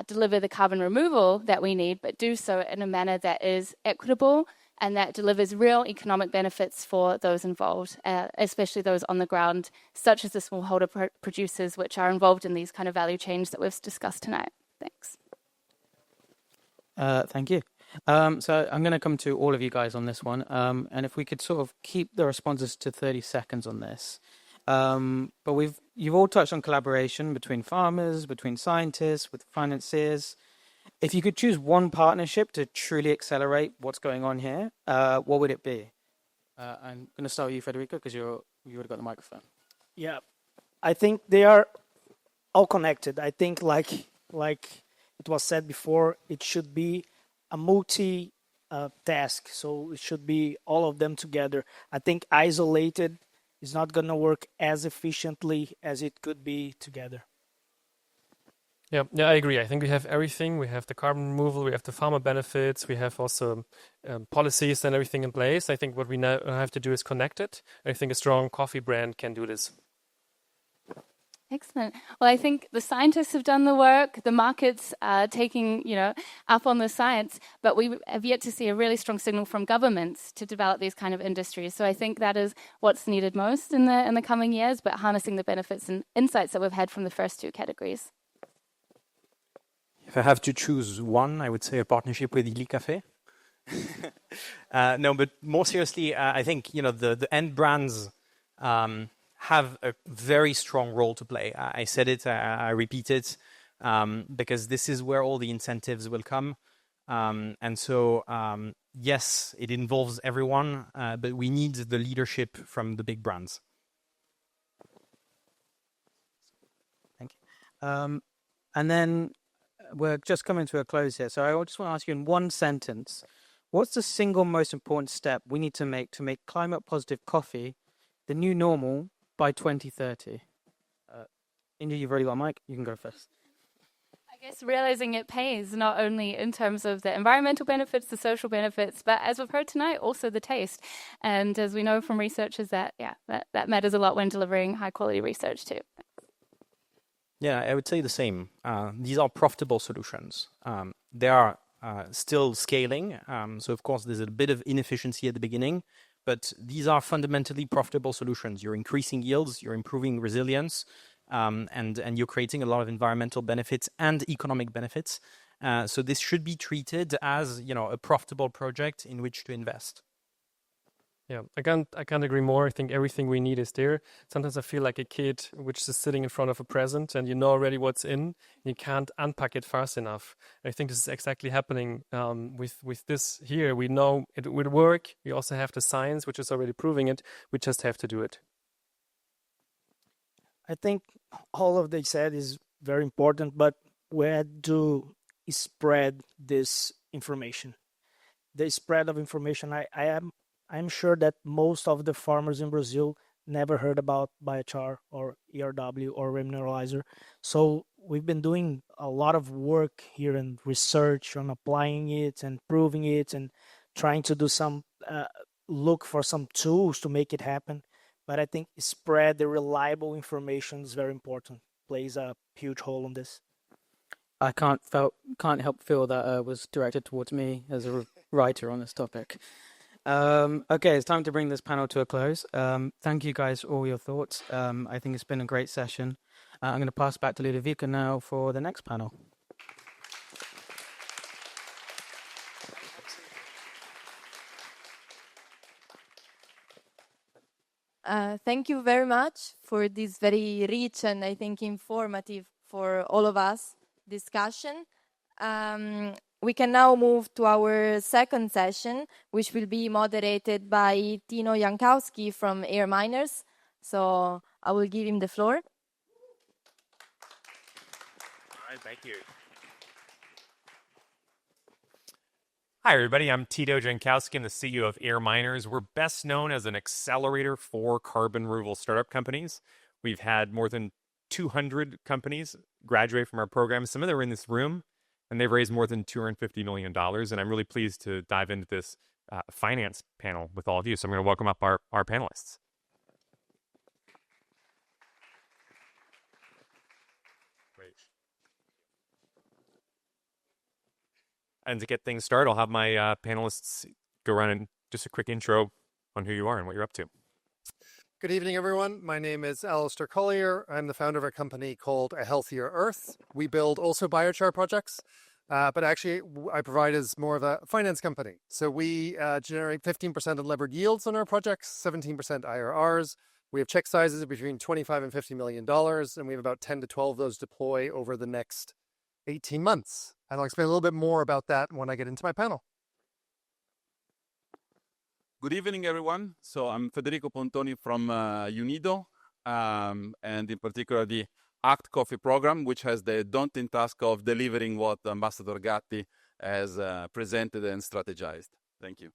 deliver the carbon removal that we need, but do so in a manner that is equitable, and that delivers real economic benefits for those involved, especially those on the ground, such as the smallholder producers, which are involved in these kind of value chains that we've discussed tonight. Thanks. Thank you. So I'm going to come to all of you guys on this one. And if we could sort of keep the responses to 30 seconds on this. But you've all touched on collaboration between farmers, between scientists, with financiers. If you could choose one partnership to truly accelerate what's going on here, what would it be? I'm going to start with you, Federico, because you would have got the microphone. Yeah, I think they are all connected. I think like it was said before, it should be a multi task. So it should be all of them together. I think isolated is not going to work as efficiently as it could be together. Yeah, I agree. I think we have everything. We have the carbon removal, we have the farmer benefits, we have also policies and everything in place. I think what we now have to do is connect it. I think a strong coffee brand can do this. Excellent. Well, I think the scientists have done the work, the markets are taking, up on the science, but we have yet to see a really strong signal from governments to develop these kind of industries. So I think that is what's needed most in the coming years, but harnessing the benefits and insights that we've had from the first two categories. If I have to choose one, I would say a partnership with illycaffè. No, but more seriously, I think the end brands have a very strong role to play. I said it, I repeat it, because this is where all the incentives will come. And so, yes, it involves everyone, but we need the leadership from the big brands. Thank you. And then we're just coming to a close here. So I just want to ask you in one sentence, what's the single most important step we need to make climate positive coffee the new normal by 2030? India, you've already got a mic. You can go first. I guess realizing it pays, not only in terms of the environmental benefits, the social benefits, but as we've heard tonight, also the taste. And as we know from researchers that matters a lot when delivering high quality research too. Yeah, I would say the same. These are profitable solutions. They are still scaling. So, of course, there's a bit of inefficiency at the beginning, but these are fundamentally profitable solutions. You're increasing yields, you're improving resilience, and you're creating a lot of environmental benefits and economic benefits. So this should be treated as, a profitable project in which to invest. Yeah, I can't agree more. I think everything we need is there. Sometimes I feel like a kid which is sitting in front of a present and you know already what's in, and you can't unpack it fast enough. I think this is exactly happening with this here. We know it will work. We also have the science, which is already proving it. We just have to do it. I think all of they said is very important, but where do spread this information? The spread of information, I'm sure that most of the farmers in Brazil never heard about biochar or ERW or Re-mineralizer. So we've been doing a lot of work here and research on applying it and proving it and trying to do some look for some tools to make it happen. But I think spread the reliable information is very important. Plays a huge role in this. I can't help feel that was directed towards me as a writer on this topic. Okay, it's time to bring this panel to a close. Thank you guys for all your thoughts. I think it's been a great session. I'm going to pass back to Ludovica now for the next panel. Thank you very much for this very rich and I think informative for all of us discussion. We can now move to our second session, which will be moderated by Tino Jankowski from Air Miners. So I will give him the floor. All right, thank you. Hi, everybody. I'm Tito Jankowski. I'm the CEO of Air Miners. We're best known as an accelerator for carbon removal startup companies. We've had more than 200 companies graduate from our program. Some of them are in this room, and they've raised more than $250 million. And I'm really pleased to dive into this finance panel with all of you. So I'm going to welcome up our panelists. Great. And to get things started, I'll have my panelists go around and just a quick intro on who you are and what you're up to. Good evening, everyone. My name is Alistair Collier. I'm the founder of a company called A Healthier Earth. We build also biochar projects, but actually I provide as more of a finance company. So we generate 15% unlevered yields on our projects, 17% IRRs. We have check sizes of between $25 and $50 million, and we have about 10 to 12 of those deploy over the next 18 months. And I'll explain a little bit more about that when I get into my panel. Good evening, everyone. So I'm Federico Pontoni from UNIDO, and in particular the ACT Coffee program, which has the daunting task of delivering what Ambassador Gatti has presented and strategized. Thank you.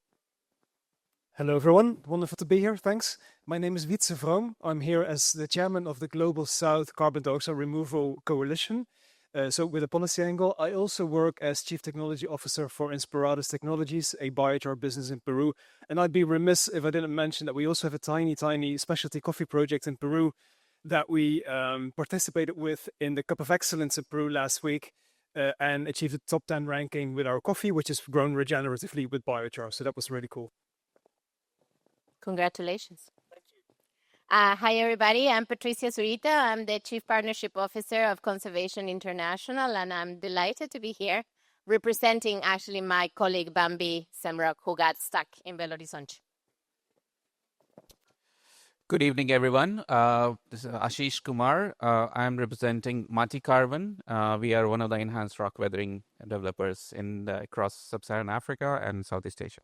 Hello, everyone. Wonderful to be here. Thanks. My name is Wietse Vroom. I'm here as the chairman of the Global South Carbon Dioxide Removal Coalition. So with a policy angle, I also work as Chief Technology Officer for Inspirados Technologies, a biochar business in Peru. And I'd be remiss if I didn't mention that we also have a tiny specialty coffee project in Peru that we participated with in the Cup of Excellence in Peru last week and achieved a top 10 ranking with our coffee, which is grown regeneratively with biochar. So that was really cool. Congratulations. Hi, everybody. I'm Patricia Zurita. I'm the Chief Partnership Officer of Conservation International, and I'm delighted to be here representing actually my colleague Bambi Semrock, who got stuck in Belo Horizonte. Good evening, everyone. This is Ashish Kumar. I'm representing Mati Carbon. We are one of the enhanced rock weathering developers across Sub-Saharan Africa and Southeast Asia.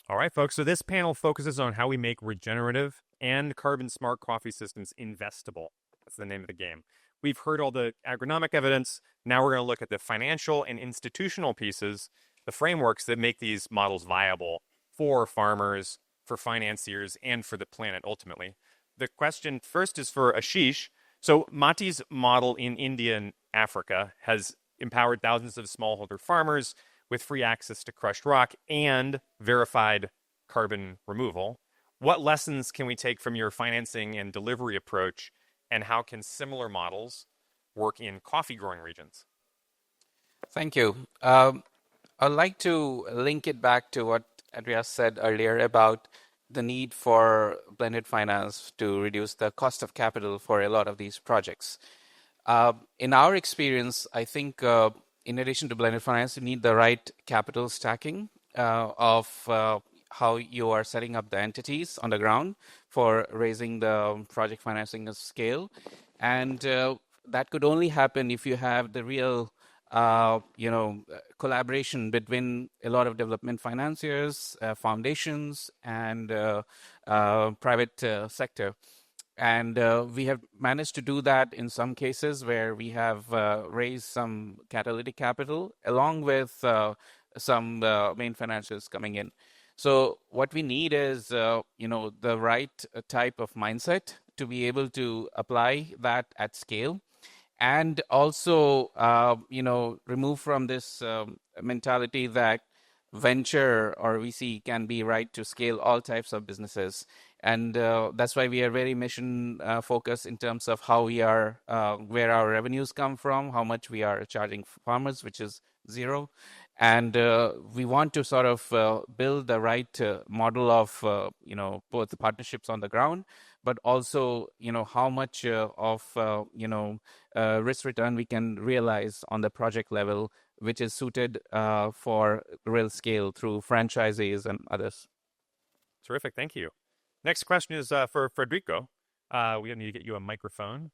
All right, folks. So this panel focuses on how we make regenerative and carbon-smart coffee systems investable. That's the name of the game. We've heard all the agronomic evidence. Now we're going to look at the financial and institutional pieces, the frameworks that make these models viable for farmers, for financiers, and for the planet, ultimately. The question first is for Ashish. So Mati's model in India and Africa has empowered thousands of smallholder farmers with free access to crushed rock and verified carbon removal. What lessons can we take from your financing and delivery approach, and how can similar models work in coffee growing regions? Thank you. I'd like to link it back to what Andreas said earlier about the need for blended finance to reduce the cost of capital for a lot of these projects. In our experience, I think in addition to blended finance, you need the right capital stacking of how you are setting up the entities on the ground for raising the project financing of scale. And that could only happen if you have the real collaboration between a lot of development financiers, foundations, and private sector. And we have managed to do that in some cases where we have raised some catalytic capital along with some main financiers coming in. So what we need is, the right type of mindset to be able to apply that at scale, and also, remove from this mentality that venture or VC can be right to scale all types of businesses. And that's why we are very mission focused in terms of how we are, where our revenues come from, how much we are charging farmers, which is zero. And we want to sort of build the right model of, both the partnerships on the ground, but also, how much of, risk return we can realize on the project level, which is suited for real scale through franchisees and others. Terrific. Thank you. Next question is for Federico. We need to get you a microphone.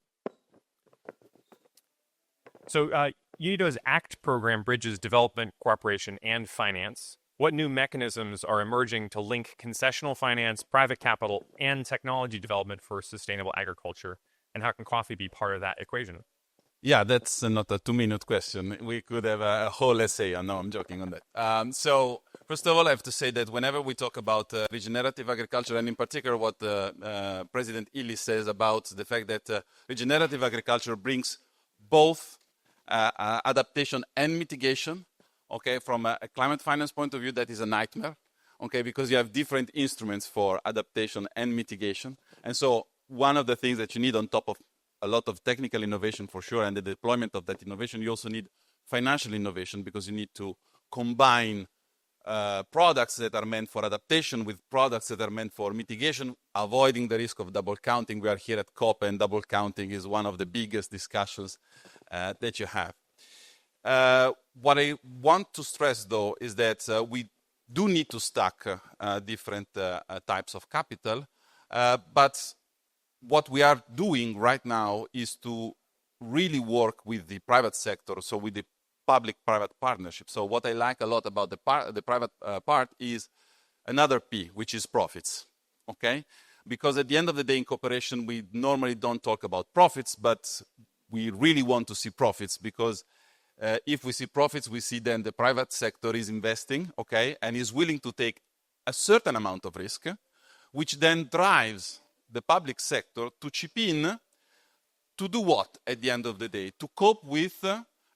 So UNIDO's ACT program bridges development, cooperation, and finance. What new mechanisms are emerging to link concessional finance, private capital, and technology development for sustainable agriculture? And how can coffee be part of that equation? Yeah, that's not a 2-minute question. We could have a whole essay. I know, I'm joking on that. So first of all, I have to say that whenever we talk about regenerative agriculture, and in particular what President Illy says about the fact that regenerative agriculture brings both adaptation and mitigation, okay, from a climate finance point of view, that is a nightmare, okay, because you have different instruments for adaptation and mitigation. And so one of the things that you need on top of a lot of technical innovation for sure, and the deployment of that innovation, you also need financial innovation, because you need to combine products that are meant for adaptation with products that are meant for mitigation, avoiding the risk of double counting. We are here at COP, and double counting is one of the biggest discussions that you have. What I want to stress, though, is that we do need to stack different types of capital, but what we are doing right now is to really work with the private sector, so with the public-private partnership. So what I like a lot about the private part is another P, which is profits, okay? Because at the end of the day, in cooperation, we normally don't talk about profits, but we really want to see profits, because if we see profits, we see then the private sector is investing, okay, and is willing to take a certain amount of risk, which then drives the public sector to chip in to do what at the end of the day? To cope with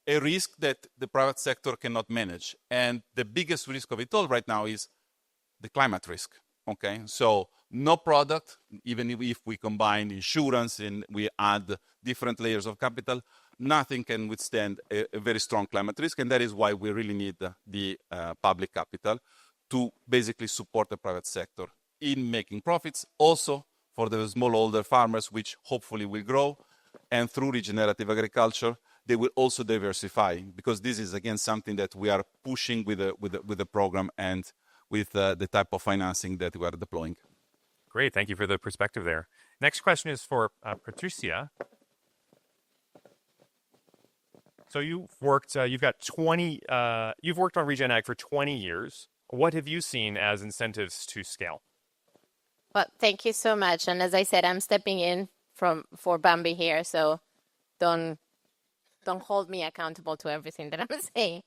a risk that the private sector cannot manage. And the biggest risk of it all right now is the climate risk, okay? So no product, even if we combine insurance and we add different layers of capital, nothing can withstand a very strong climate risk. And that is why we really need the public capital to basically support the private sector in making profits, also for the smallholder farmers, which hopefully will grow. And through regenerative agriculture, they will also diversify, because this is, again, something that we are pushing with the program and with the type of financing that we are deploying. Great, thank you for the perspective there. Next question is for Patricia. So you've worked on Regen Ag for 20 years. What have you seen as incentives to scale? Well, thank you so much. And as I said, I'm stepping in for Bambi here, so don't hold me accountable to everything that I'm saying.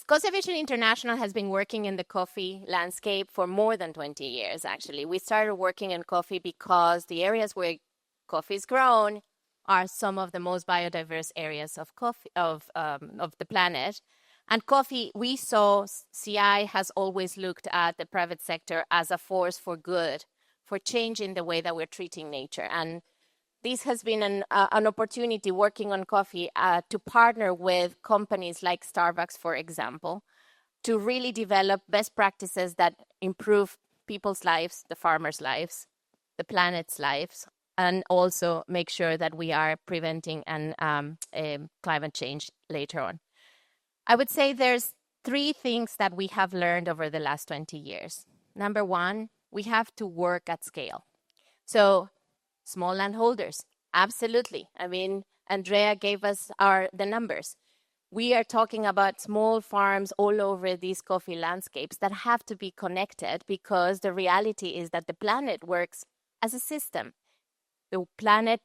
Conservation International has been working in the coffee landscape for more than 20 years, actually. We started working in coffee because the areas where coffee is grown are some of the most biodiverse areas of coffee of the planet. And coffee, we saw CI has always looked at the private sector as a force for good, for changing the way that we're treating nature. And this has been an opportunity working on coffee to partner with companies like Starbucks, for example, to really develop best practices that improve people's lives, the farmers' lives, the planet's lives, and also make sure that we are preventing climate change later on. I would say there's 3 things that we have learned over the last 20 years. Number 1, we have to work at scale. So small landholders, absolutely. I mean, Andrea gave us the numbers. We are talking about small farms all over these coffee landscapes that have to be connected, because the reality is that the planet works as a system. The planet,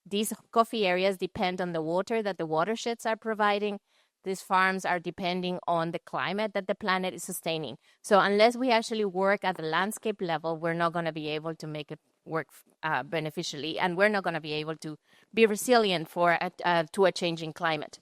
these coffee areas depend on the water that the watersheds are providing. These farms are depending on the climate that the planet is sustaining. So unless we actually work at the landscape level, we're not going to be able to make it work beneficially, and we're not going to be able to be resilient to a changing climate.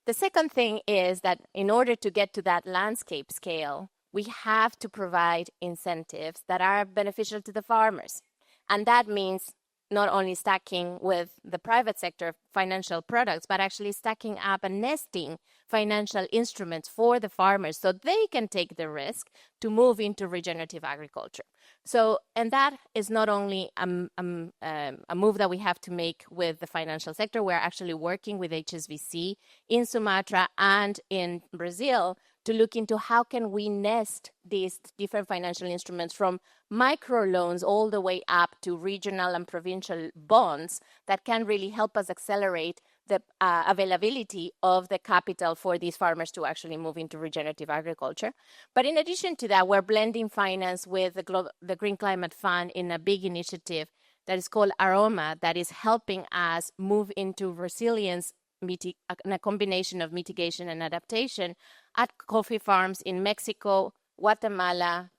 The second thing is that in order to get to that landscape scale, we have to provide incentives that are beneficial to the farmers. And that means not only stacking with the private sector financial products, but actually stacking up and nesting financial instruments for the farmers so they can take the risk to move into regenerative agriculture. So, and that is not only a move that we have to make with the financial sector. We're actually working with HSBC in Sumatra and in Brazil to look into how can we nest these different financial instruments from microloans all the way up to regional and provincial bonds that can really help us accelerate the availability of the capital for these farmers to actually move into regenerative agriculture. But in addition to that, we're blending finance with the Green Climate Fund in a big initiative that is called Aroma, that is helping us move into resilience in a combination of mitigation and adaptation at coffee farms in Mexico, Guatemala,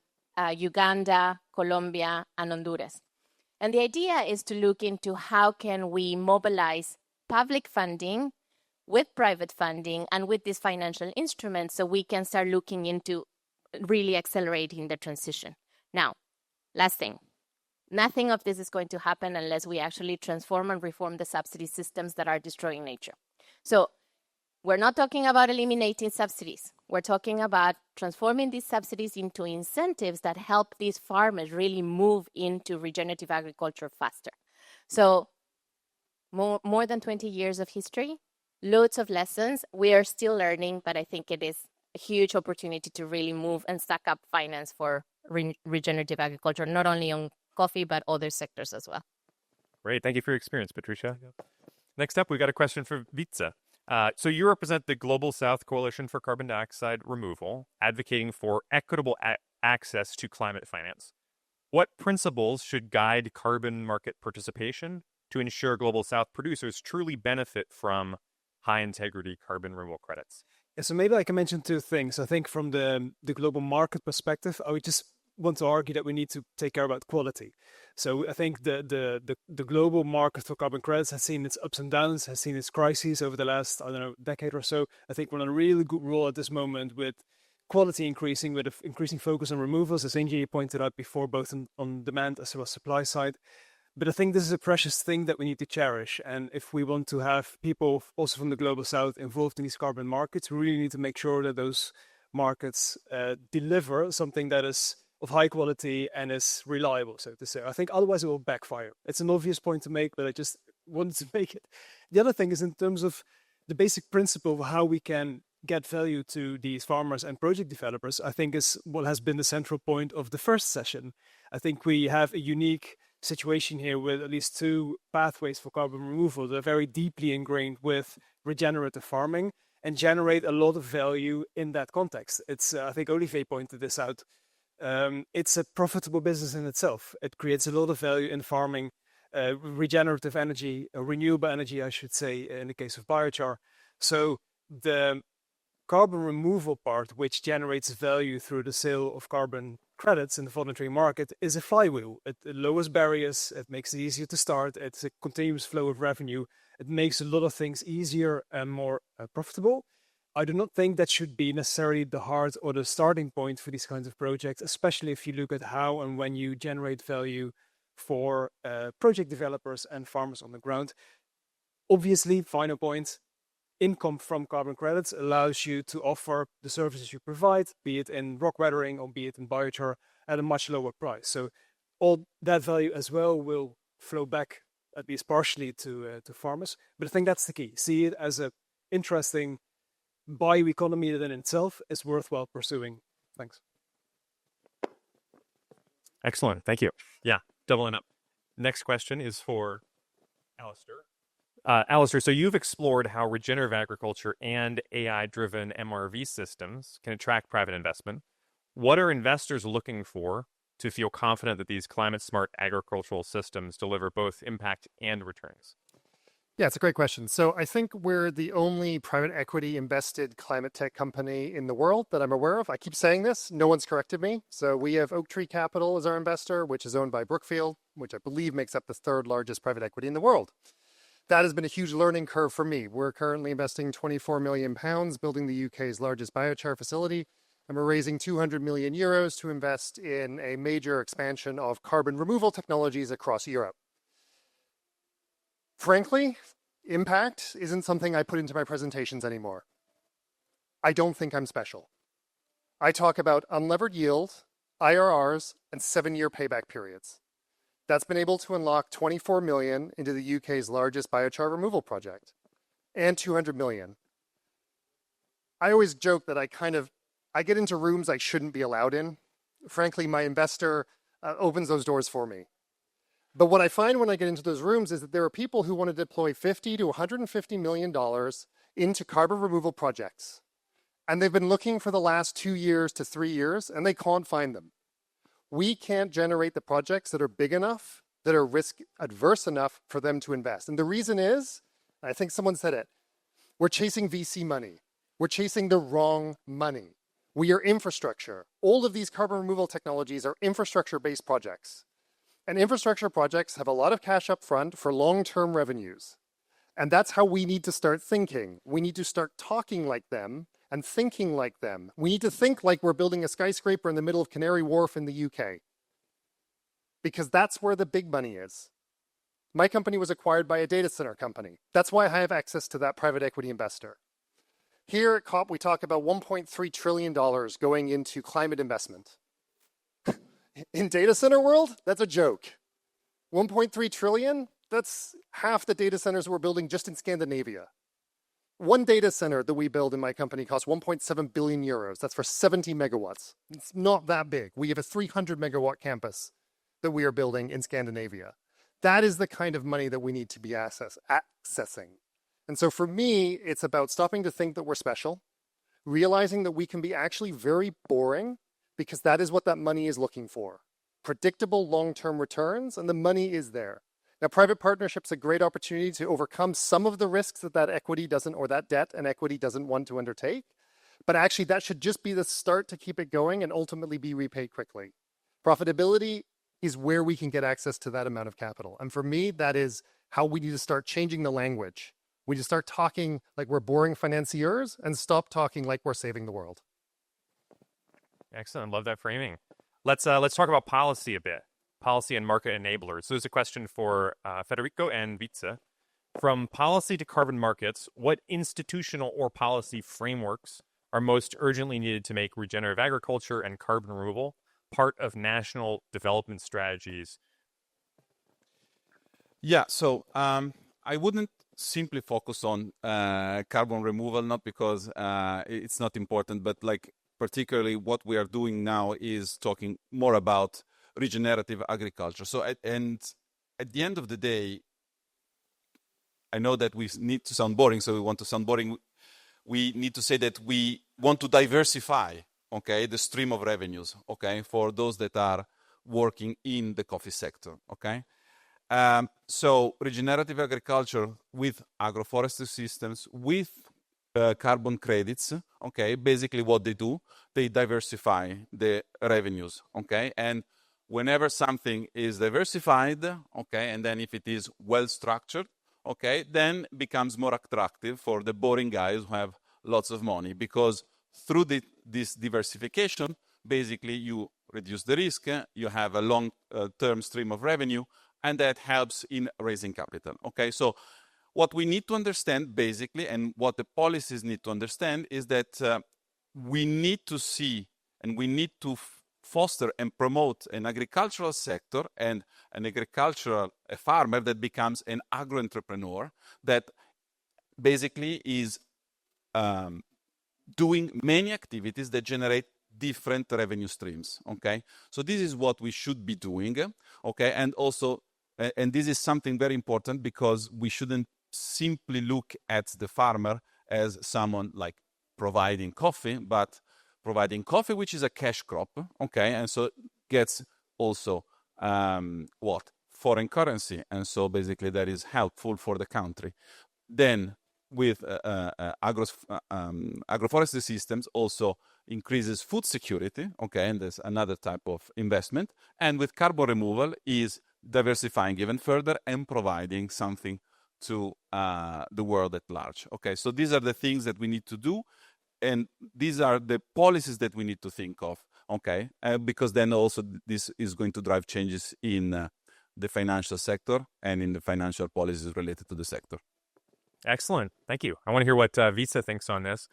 Uganda, Colombia, and Honduras. And the idea is to look into how can we mobilize public funding with private funding and with these financial instruments so we can start looking into really accelerating the transition. Now, last thing, nothing of this is going to happen unless we actually transform and reform the subsidy systems that are destroying nature. So we're not talking about eliminating subsidies. We're talking about transforming these subsidies into incentives that help these farmers really move into regenerative agriculture faster. So more than 20 years of history, loads of lessons. We are still learning, but I think it is a huge opportunity to really move and stack up finance for regenerative agriculture, not only on coffee, but other sectors as well. Great. Thank you for your experience, Patricia. Next up, we've got a question for Vitsa. So you represent the Global South Coalition for Carbon Dioxide Removal, advocating for equitable access to climate finance. What principles should guide carbon market participation to ensure Global South producers truly benefit from high-integrity carbon removal credits? Yeah, so maybe I can mention two things. I think from the global market perspective, I would just want to argue that we need to take care about quality. So I think the global market for carbon credits has seen its ups and downs, has seen its crises over the last, decade or so. I think we're on a really good roll at this moment with quality increasing, with an increasing focus on removals, as Ingi pointed out before, both on demand as well as supply side. But I think this is a precious thing that we need to cherish. And if we want to have people also from the Global South involved in these carbon markets, we really need to make sure that those markets deliver something that is of high quality and is reliable, so to say. I think otherwise it will backfire. It's an obvious point to make, but I just wanted to make it. The other thing is in terms of the basic principle of how we can get value to these farmers and project developers, I think is what has been the central point of the first session. I think we have a unique situation here with at least two pathways for carbon removal that are very deeply ingrained with regenerative farming and generate a lot of value in that context. It's, I think Olivier pointed this out, it's a profitable business in itself. It creates a lot of value in farming, regenerative energy, renewable energy, I should say, in the case of biochar. So the carbon removal part, which generates value through the sale of carbon credits in the voluntary market, is a flywheel. It lowers barriers, it makes it easier to start, it's a continuous flow of revenue, it makes a lot of things easier and more profitable. I do not think that should be necessarily the heart or the starting point for these kinds of projects, especially if you look at how and when you generate value for project developers and farmers on the ground. Obviously, final point, income from carbon credits allows you to offer the services you provide, be it in rock weathering or be it in biochar, at a much lower price. So all that value as well will flow back, at least partially, to farmers. But I think that's the key. See it as an interesting bioeconomy that in itself is worthwhile pursuing. Thanks. Excellent. Thank you. Yeah, doubling up. Next question is for Alistair. Alistair, so you've explored how regenerative agriculture and AI-driven MRV systems can attract private investment. What are investors looking for to feel confident that these climate-smart agricultural systems deliver both impact and returns? Yeah, it's a great question. So I think we're the only private equity invested climate tech company in the world that I'm aware of. I keep saying this, no one's corrected me. So we have Oak Tree Capital as our investor, which is owned by Brookfield, which I believe makes up the third largest private equity in the world. That has been a huge learning curve for me. We're currently investing £24 million, building the UK's largest biochar facility, and we're raising 200 million euros to invest in a major expansion of carbon removal technologies across Europe. Frankly, impact isn't something I put into my presentations anymore. I don't think I'm special. I talk about unlevered yield, IRRs, and 7-year payback periods. That's been able to unlock 24 million into the UK's largest biochar removal project, and 200 million. I always joke that I get into rooms I shouldn't be allowed in. Frankly, my investor opens those doors for me. But what I find when I get into those rooms is that there are people who want to deploy $50 to $150 million into carbon removal projects. And they've been looking for the last 2 years to 3 years, and they can't find them. We can't generate the projects that are big enough, that are risk adverse enough for them to invest. And the reason is, I think someone said it, we're chasing VC money. We're chasing the wrong money. We are infrastructure. All of these carbon removal technologies are infrastructure-based projects. And infrastructure projects have a lot of cash up front for long-term revenues. And that's how we need to start thinking. We need to start talking like them and thinking like them. We need to think like we're building a skyscraper in the middle of Canary Wharf in the UK. Because that's where the big money is. My company was acquired by a data center company. That's why I have access to that private equity investor. Here at COP, we talk about $1.3 trillion going into climate investment. In data center world, that's a joke. 1.3 trillion, that's half the data centers we're building just in Scandinavia. One data center that we build in my company costs 1.7 billion euros. That's for 70 megawatts. It's not that big. We have a 300 megawatt campus that we are building in Scandinavia. That is the kind of money that we need to be accessing. And so for me, it's about stopping to think that we're special, realizing that we can be actually very boring, because that is what that money is looking for. Predictable long-term returns, and the money is there. Now, private partnership's a great opportunity to overcome some of the risks that equity doesn't, or that debt and equity doesn't want to undertake. But actually, that should just be the start to keep it going and ultimately be repaid quickly. Profitability is where we can get access to that amount of capital. And for me, that is how we need to start changing the language. We need to start talking like we're boring financiers and stop talking like we're saving the world. Excellent. Love that framing. Let's talk about policy a bit. Policy and market enablers. So there's a question for Federico and Wietse. From policy to carbon markets, what institutional or policy frameworks are most urgently needed to make regenerative agriculture and carbon removal part of national development strategies? Yeah, so I wouldn't simply focus on carbon removal, not because it's not important, but like particularly what we are doing now is talking more about regenerative agriculture. So at the end of the day, I know that we need to sound boring, so we want to sound boring. We need to say that we want to diversify, okay, the stream of revenues, okay, for those that are working in the coffee sector, okay? So regenerative agriculture with agroforestry systems, with carbon credits, okay, basically what they do, they diversify the revenues, okay? And whenever something is diversified, okay, and then if it is well structured, okay, then becomes more attractive for the boring guys who have lots of money, because through this diversification, basically you reduce the risk, you have a long-term stream of revenue, and that helps in raising capital, okay? So what we need to understand basically, and what the policies need to understand, is that we need to see and we need to foster and promote an agricultural sector and a farmer that becomes an agro-entrepreneur that basically is doing many activities that generate different revenue streams, okay? So this is what we should be doing, okay? And also, and this is something very important, because we shouldn't simply look at the farmer as someone like providing coffee, but providing coffee, which is a cash crop, okay? And so gets also foreign currency, and so basically that is helpful for the country. Then with agroforestry systems also increases food security, okay? And there's another type of investment. And with carbon removal is diversifying even further and providing something to the world at large. Okay, so these are the things that we need to do, and these are the policies that we need to think of, okay? Because then also this is going to drive changes in the financial sector and in the financial policies related to the sector. Excellent. Thank you. I want to hear what Wietse thinks on this.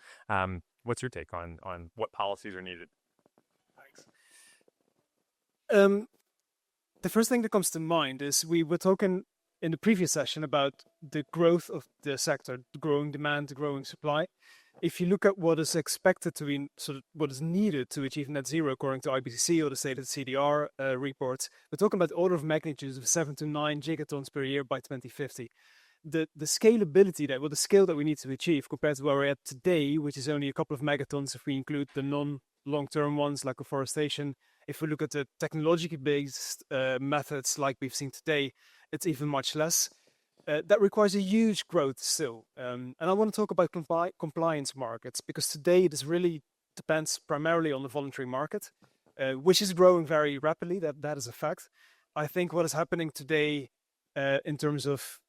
What's your take on what policies are needed? Thanks. The first thing that comes to mind is we were talking in the previous session about the growth of the sector, the growing demand, the growing supply. If you look at what is expected to be, sort of what is needed to achieve net zero according to IPCC or the stated CDR reports, we're talking about order of magnitudes of 7 to 9 gigatons per year by 2050. The scalability the scale that we need to achieve compared to where we're at today, which is only a couple of megatons if we include the non-long-term ones like afforestation. If we look at the technologically based methods like we've seen today, it's even much less. That requires a huge growth still. And I want to talk about compliance markets, because today this really depends primarily on the voluntary market, which is growing very rapidly. That is a fact. I think what is happening today in terms of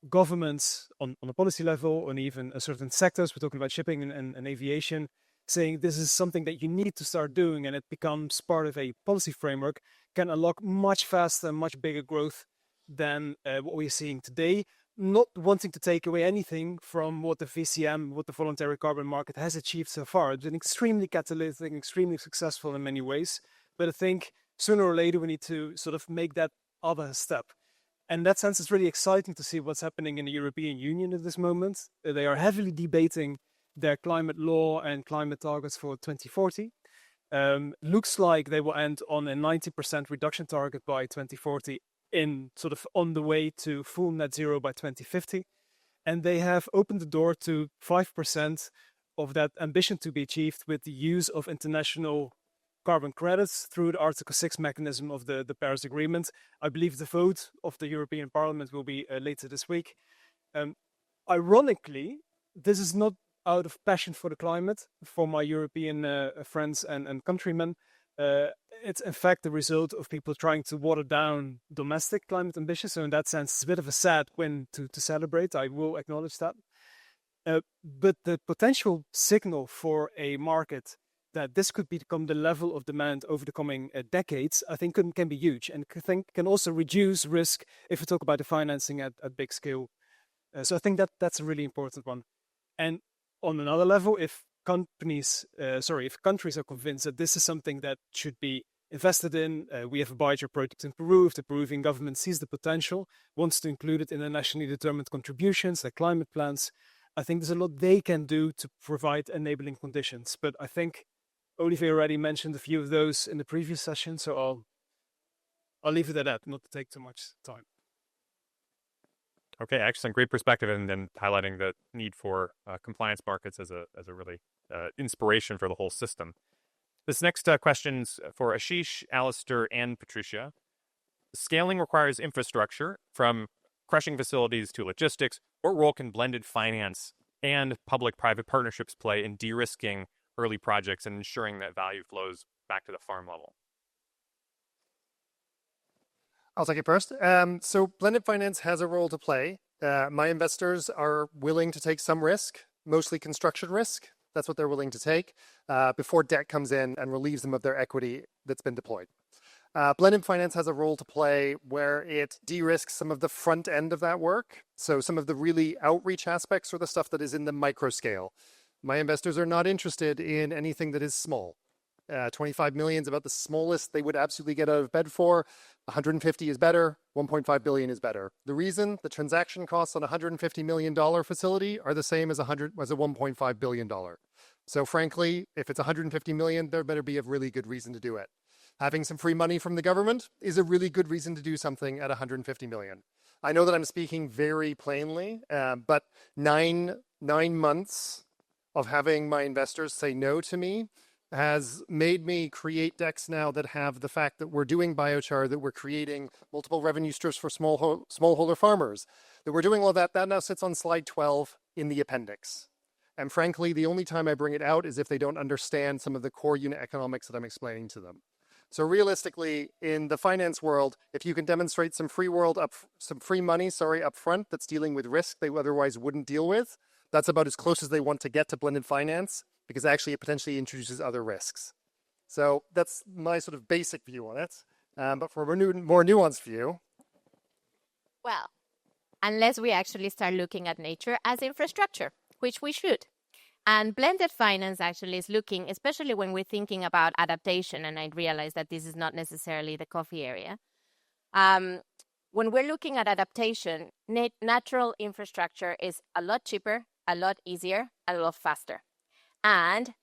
governments on a policy level, and even certain sectors, we're talking about shipping and aviation, saying this is something that you need to start doing, and it becomes part of a policy framework, can unlock much faster and much bigger growth than what we're seeing today. not wanting to take away anything from what the VCM, what the voluntary carbon market has achieved so far. It's been extremely catalytic, extremely successful in many ways. But I think sooner or later we need to sort of make that other step. And in that sense, it's really exciting to see what's happening in the European Union at this moment. They are heavily debating their climate law and climate targets for 2040. Looks like they will end on a 90% reduction target by 2040 in sort of on the way to full net zero by 2050. And they have opened the door to 5% of that ambition to be achieved with the use of international carbon credits through the Article 6 mechanism of the Paris Agreement. I believe the vote of the European Parliament will be later this week. Ironically, this is not out of passion for the climate for my European friends and countrymen. It's in fact the result of people trying to water down domestic climate ambitions. So in that sense, it's a bit of a sad win to celebrate. I will acknowledge that. But the potential signal for a market that this could become the level of demand over the coming decades, I think can be huge, and I think can also reduce risk if we talk about the financing at big scale. So I think that's a really important one. And on another level, if countries are convinced that this is something that should be invested in, we have a biochar project in Peru. If the Peruvian government sees the potential, wants to include it in their nationally determined contributions, their climate plans, I think there's a lot they can do to provide enabling conditions. But I think Olivier already mentioned a few of those in the previous session, so I'll leave it at that, not to take too much time. Okay, excellent, great perspective, and then highlighting the need for compliance markets as a really inspiration for the whole system. This next question's for Ashish, Alistair, and Patricia. Scaling requires infrastructure, from crushing facilities to logistics. What role can blended finance and public-private partnerships play in de-risking early projects and ensuring that value flows back to the farm level? I'll take it first. So blended finance has a role to play. My investors are willing to take some risk, mostly construction risk. That's what they're willing to take before debt comes in and relieves them of their equity that's been deployed. Blended finance has a role to play where it de-risks some of the front end of that work. So some of the really outreach aspects, or the stuff that is in the micro scale. My investors are not interested in anything that is small. 25 million is about the smallest they would absolutely get out of bed for. 150 is better. 1.5 billion is better. The reason the transaction costs on a $150 million facility are the same as a $1.5 billion. So frankly, if it's 150 million, there better be a really good reason to do it. Having some free money from the government is a really good reason to do something at 150 million. I know that I'm speaking very plainly, but nine months of having my investors say no to me has made me create decks now that have the fact that we're doing biochar, that we're creating multiple revenue streams for smallholder farmers, that we're doing all that. That now sits on slide 12 in the appendix. And frankly, the only time I bring it out is if they don't understand some of the core unit economics that I'm explaining to them. So realistically, in the finance world, if you can demonstrate some free money up front that's dealing with risk they otherwise wouldn't deal with, that's about as close as they want to get to blended finance, because actually it potentially introduces other risks. So that's my sort of basic view on it. But for a more nuanced view. Well, unless we actually start looking at nature as infrastructure, which we should. And blended finance actually is looking, especially when we're thinking about adaptation, and I realize that this is not necessarily the coffee area. When we're looking at adaptation, natural infrastructure is a lot cheaper, a lot easier, a lot faster. And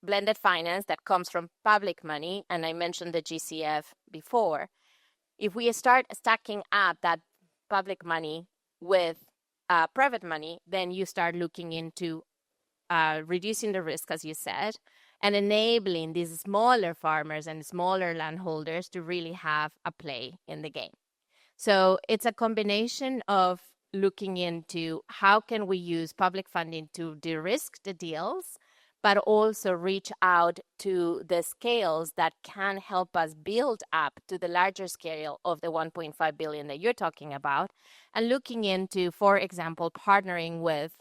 blended finance that comes from public money, and I mentioned the GCF before, if we start stacking up that public money with private money, then you start looking into reducing the risk, as you said, and enabling these smaller farmers and smaller landholders to really have a play in the game. So it's a combination of looking into how can we use public funding to de-risk the deals, but also reach out to the scales that can help us build up to the larger scale of the 1.5 billion that you're talking about, and looking into, for example, partnering with,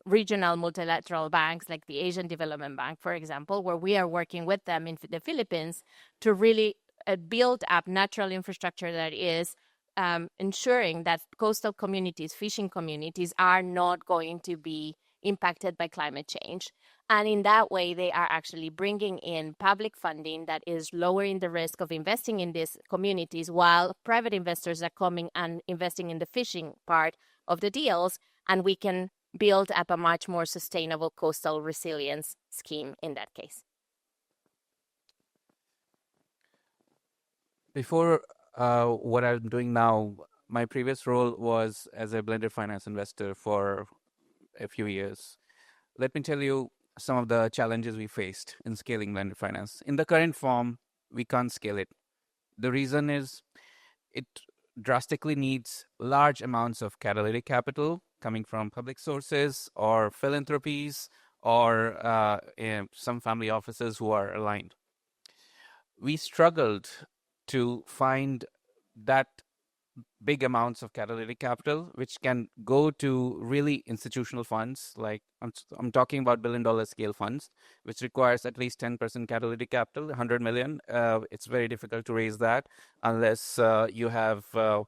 regional multilateral banks like the Asian Development Bank, for example, where we are working with them in the Philippines to really build up natural infrastructure that is ensuring that coastal communities, fishing communities, are not going to be impacted by climate change. And in that way, they are actually bringing in public funding that is lowering the risk of investing in these communities, while private investors are coming and investing in the fishing part of the deals, and we can build up a much more sustainable coastal resilience scheme in that case. Before what I'm doing now, my previous role was as a blended finance investor for a few years. Let me tell you some of the challenges we faced in scaling blended finance. In the current form, we can't scale it. The reason is it drastically needs large amounts of catalytic capital coming from public sources or philanthropies or some family offices who are aligned. We struggled to find that big amounts of catalytic capital, which can go to really institutional funds. Like I'm talking about billion-dollar scale funds, which requires at least 10% catalytic capital, 100 million. It's very difficult to raise that unless you have, good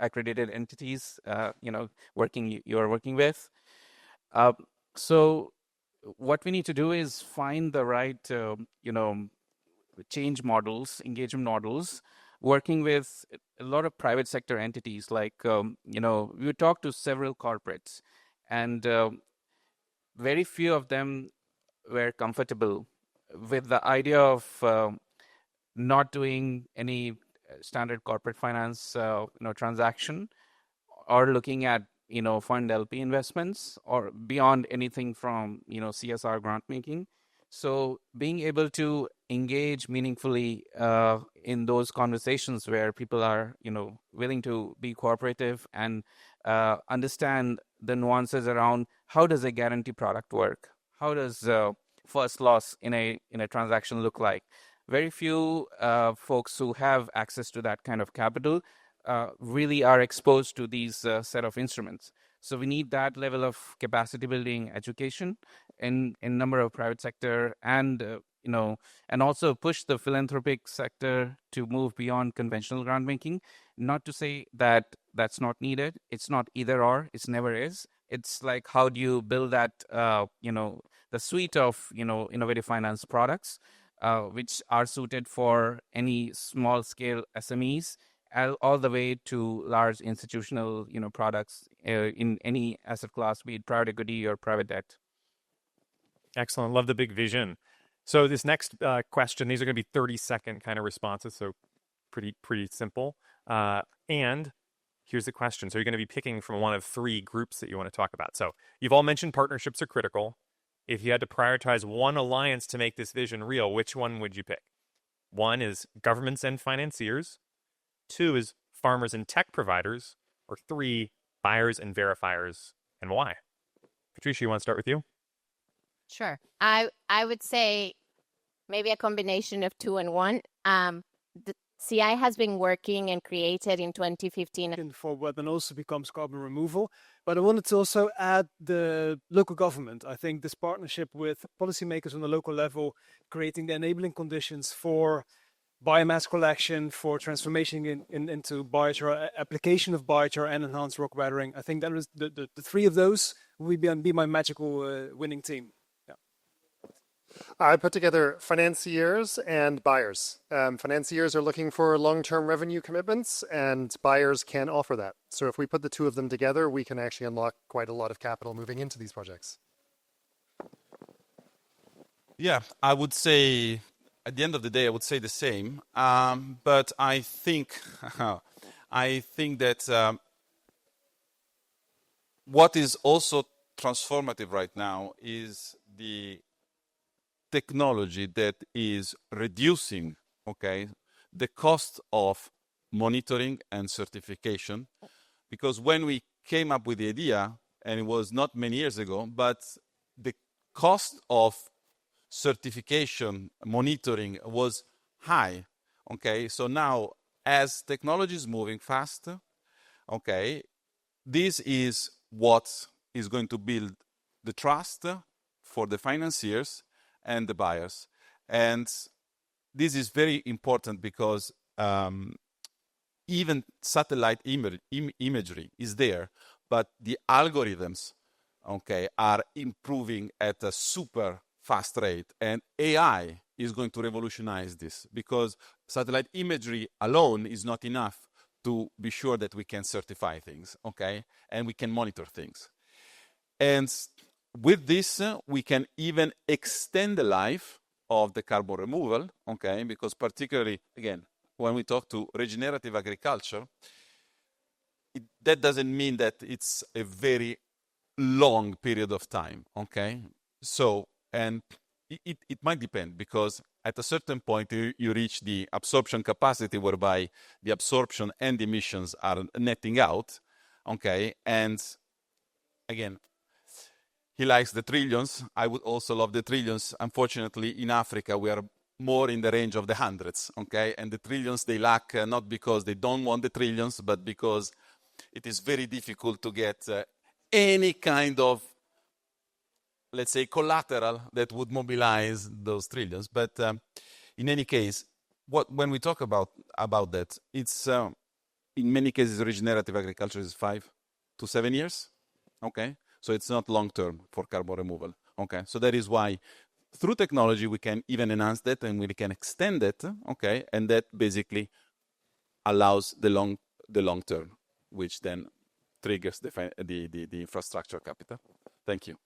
accredited entities, you're working with. So what we need to do is find the right, change models, engagement models, working with a lot of private sector entities. Like, we talked to several corporates, and very few of them were comfortable with the idea of not doing any standard corporate finance, transaction, or looking at, fund LP investments or beyond anything from, CSR grant making. So being able to engage meaningfully in those conversations where people are, willing to be cooperative and understand the nuances around how does a guarantee product work? How does first loss in a transaction look like? Very few folks who have access to that kind of capital really are exposed to these set of instruments. So we need that level of capacity building education in number of private sector and and also push the philanthropic sector to move beyond conventional grant making. Not to say that that's not needed. It's not either or. It's never is. It's like, how do you build that the suite of innovative finance products which are suited for any small scale SMEs all the way to large institutional products in any asset class, be it private equity or private debt. Excellent. Love the big vision. So this next question, these are going to be 30-second kind of responses, so pretty simple. And here's the question. So you're going to be picking from one of three groups that you want to talk about. So you've all mentioned partnerships are critical. If you had to prioritize one alliance to make this vision real, which one would you pick? One is governments and financiers. Two is farmers and tech providers. Or three, buyers and verifiers. And why? Patricia, you want to start with you? Sure. I would say maybe a combination of 2 and 1. The CI has been working and created in 2015 for what then also becomes carbon removal. But I wanted to also add the local government. I think this partnership with policymakers on the local level, creating the enabling conditions for biomass collection, for transformation into biochar, application of biochar and enhanced rock weathering. I think that is the three of those will be my magical winning team. I put together financiers and buyers. Financiers are looking for long-term revenue commitments, and buyers can offer that. So if we put the two of them together, we can actually unlock quite a lot of capital moving into these projects. Yeah, I would say, at the end of the day, I would say the same. But I think that what is also transformative right now is the technology that is reducing, the cost of monitoring and certification. Because when we came up with the idea, and it was not many years ago, but the cost of certification monitoring was high. So now, as technology is moving faster, this is what is going to build the trust for the financiers and the buyers. And this is very important because even satellite imagery is there, but the algorithms, okay, are improving at a super fast rate. And AI is going to revolutionize this, because satellite imagery alone is not enough to be sure that we can certify things, okay? And we can monitor things. And with this, we can even extend the life of the carbon removal, okay? Because particularly, again, when we talk to regenerative agriculture, that doesn't mean that it's a very long period of time, okay? So, and it might depend, because at a certain point you reach the absorption capacity whereby the absorption and the emissions are netting out, okay? And again, he likes the trillions. I would also love the trillions. Unfortunately, in Africa, we are more in the range of the hundreds, okay? And the trillions, they lack not because they don't want the trillions, but because it is very difficult to get any kind of, let's say, collateral that would mobilize those trillions. But in any case, when we talk about that, it's in many cases regenerative agriculture is 5 to 7 years, okay? So it's not long term for carbon removal, okay? So that is why through technology we can even enhance that and we can extend it, okay? And that basically allows the long term, which then triggers the infrastructure capital. Thank you.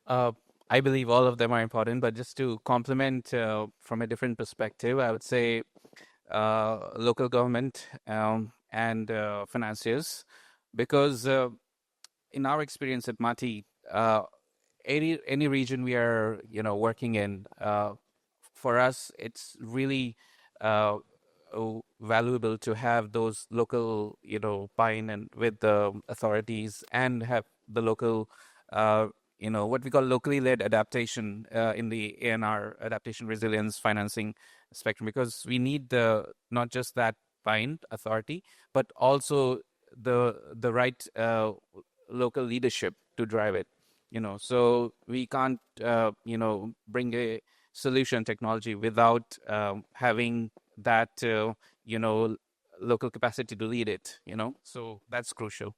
I believe all of them are important, but just to complement from a different perspective, I would say local government and financiers, because in our experience at Mati, any region we are working in, for us it's really valuable to have those local buy-in and with the authorities, and have the local what we call locally led adaptation in the ANR, adaptation resilience financing spectrum, because we need not just that buy-in authority, but also the right local leadership to drive it. So we can't bring a solution technology without having that local capacity to lead it. So that's crucial.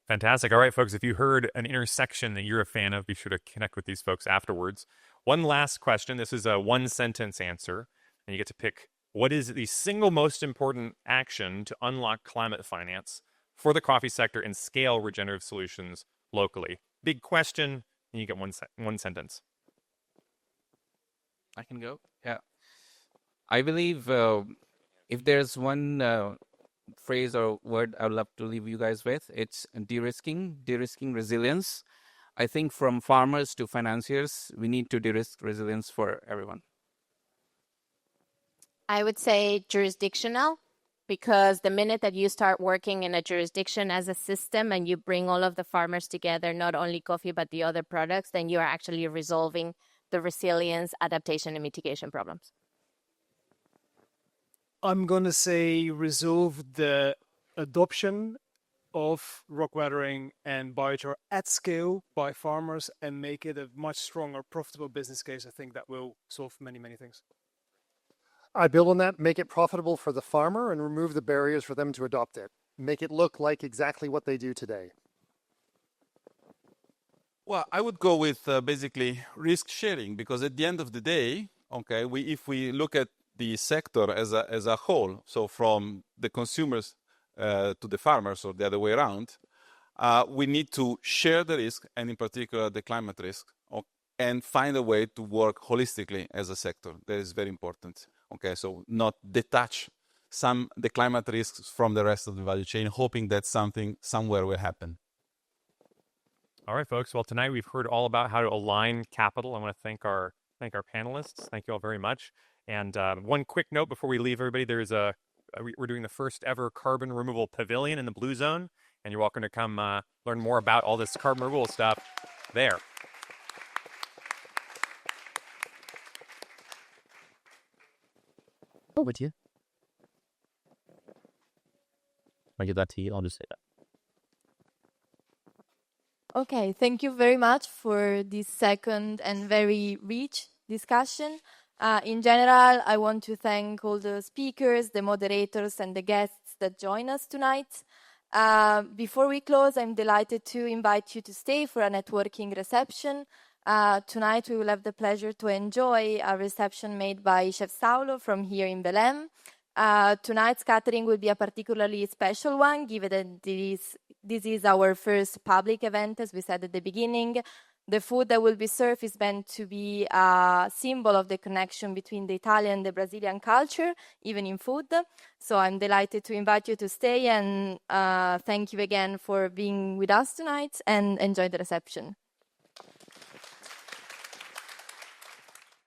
Fantastic. All right, folks, if you heard an intersection that you're a fan of, be sure to connect with these folks afterwards. One last question. This is a one-sentence answer, and you get to pick what is the single most important action to unlock climate finance for the coffee sector and scale regenerative solutions locally. Big question, and you get one sentence. I can go. Yeah. I believe if there's one phrase or word I would love to leave you guys with, it's de-risking resilience. I think from farmers to financiers, we need to de-risk resilience for everyone. I would say jurisdictional, because the minute that you start working in a jurisdiction as a system and you bring all of the farmers together, not only coffee, but the other products, then you are actually resolving the resilience, adaptation, and mitigation problems. I'm going to say resolve the adoption of rock weathering and biochar at scale by farmers and make it a much stronger, profitable business case. I think that will solve many, many things. I build on that, make it profitable for the farmer and remove the barriers for them to adopt it. Make it look like exactly what they do today. Well, I would go with basically risk sharing, because at the end of the day, okay, if we look at the sector as a whole, so from the consumers to the farmers or the other way around, we need to share the risk, and in particular the climate risk, and find a way to work holistically as a sector. That is very important. Okay, so not detach the climate risks from the rest of the value chain, hoping that something somewhere will happen. All right, folks. Well, tonight we've heard all about how to align capital. I want to thank our panelists. Thank you all very much. And one quick note before we leave, everybody, we're doing the first ever carbon removal pavilion in the Blue Zone, and you're welcome to come learn more about all this carbon removal stuff there. Over to you. I give that to you. I'll just say that. Okay, thank you very much for this second and very rich discussion. In general, I want to thank all the speakers, the moderators, and the guests that join us tonight. Before we close, I'm delighted to invite you to stay for a networking reception. Tonight, we will have the pleasure to enjoy a reception made by Chef Saulo from here in Belém. Tonight's catering will be a particularly special one, given that this is our first public event, as we said at the beginning. The food that will be served is meant to be a symbol of the connection between the Italian and the Brazilian culture, even in food. So I'm delighted to invite you to stay, and thank you again for being with us tonight, and enjoy the reception.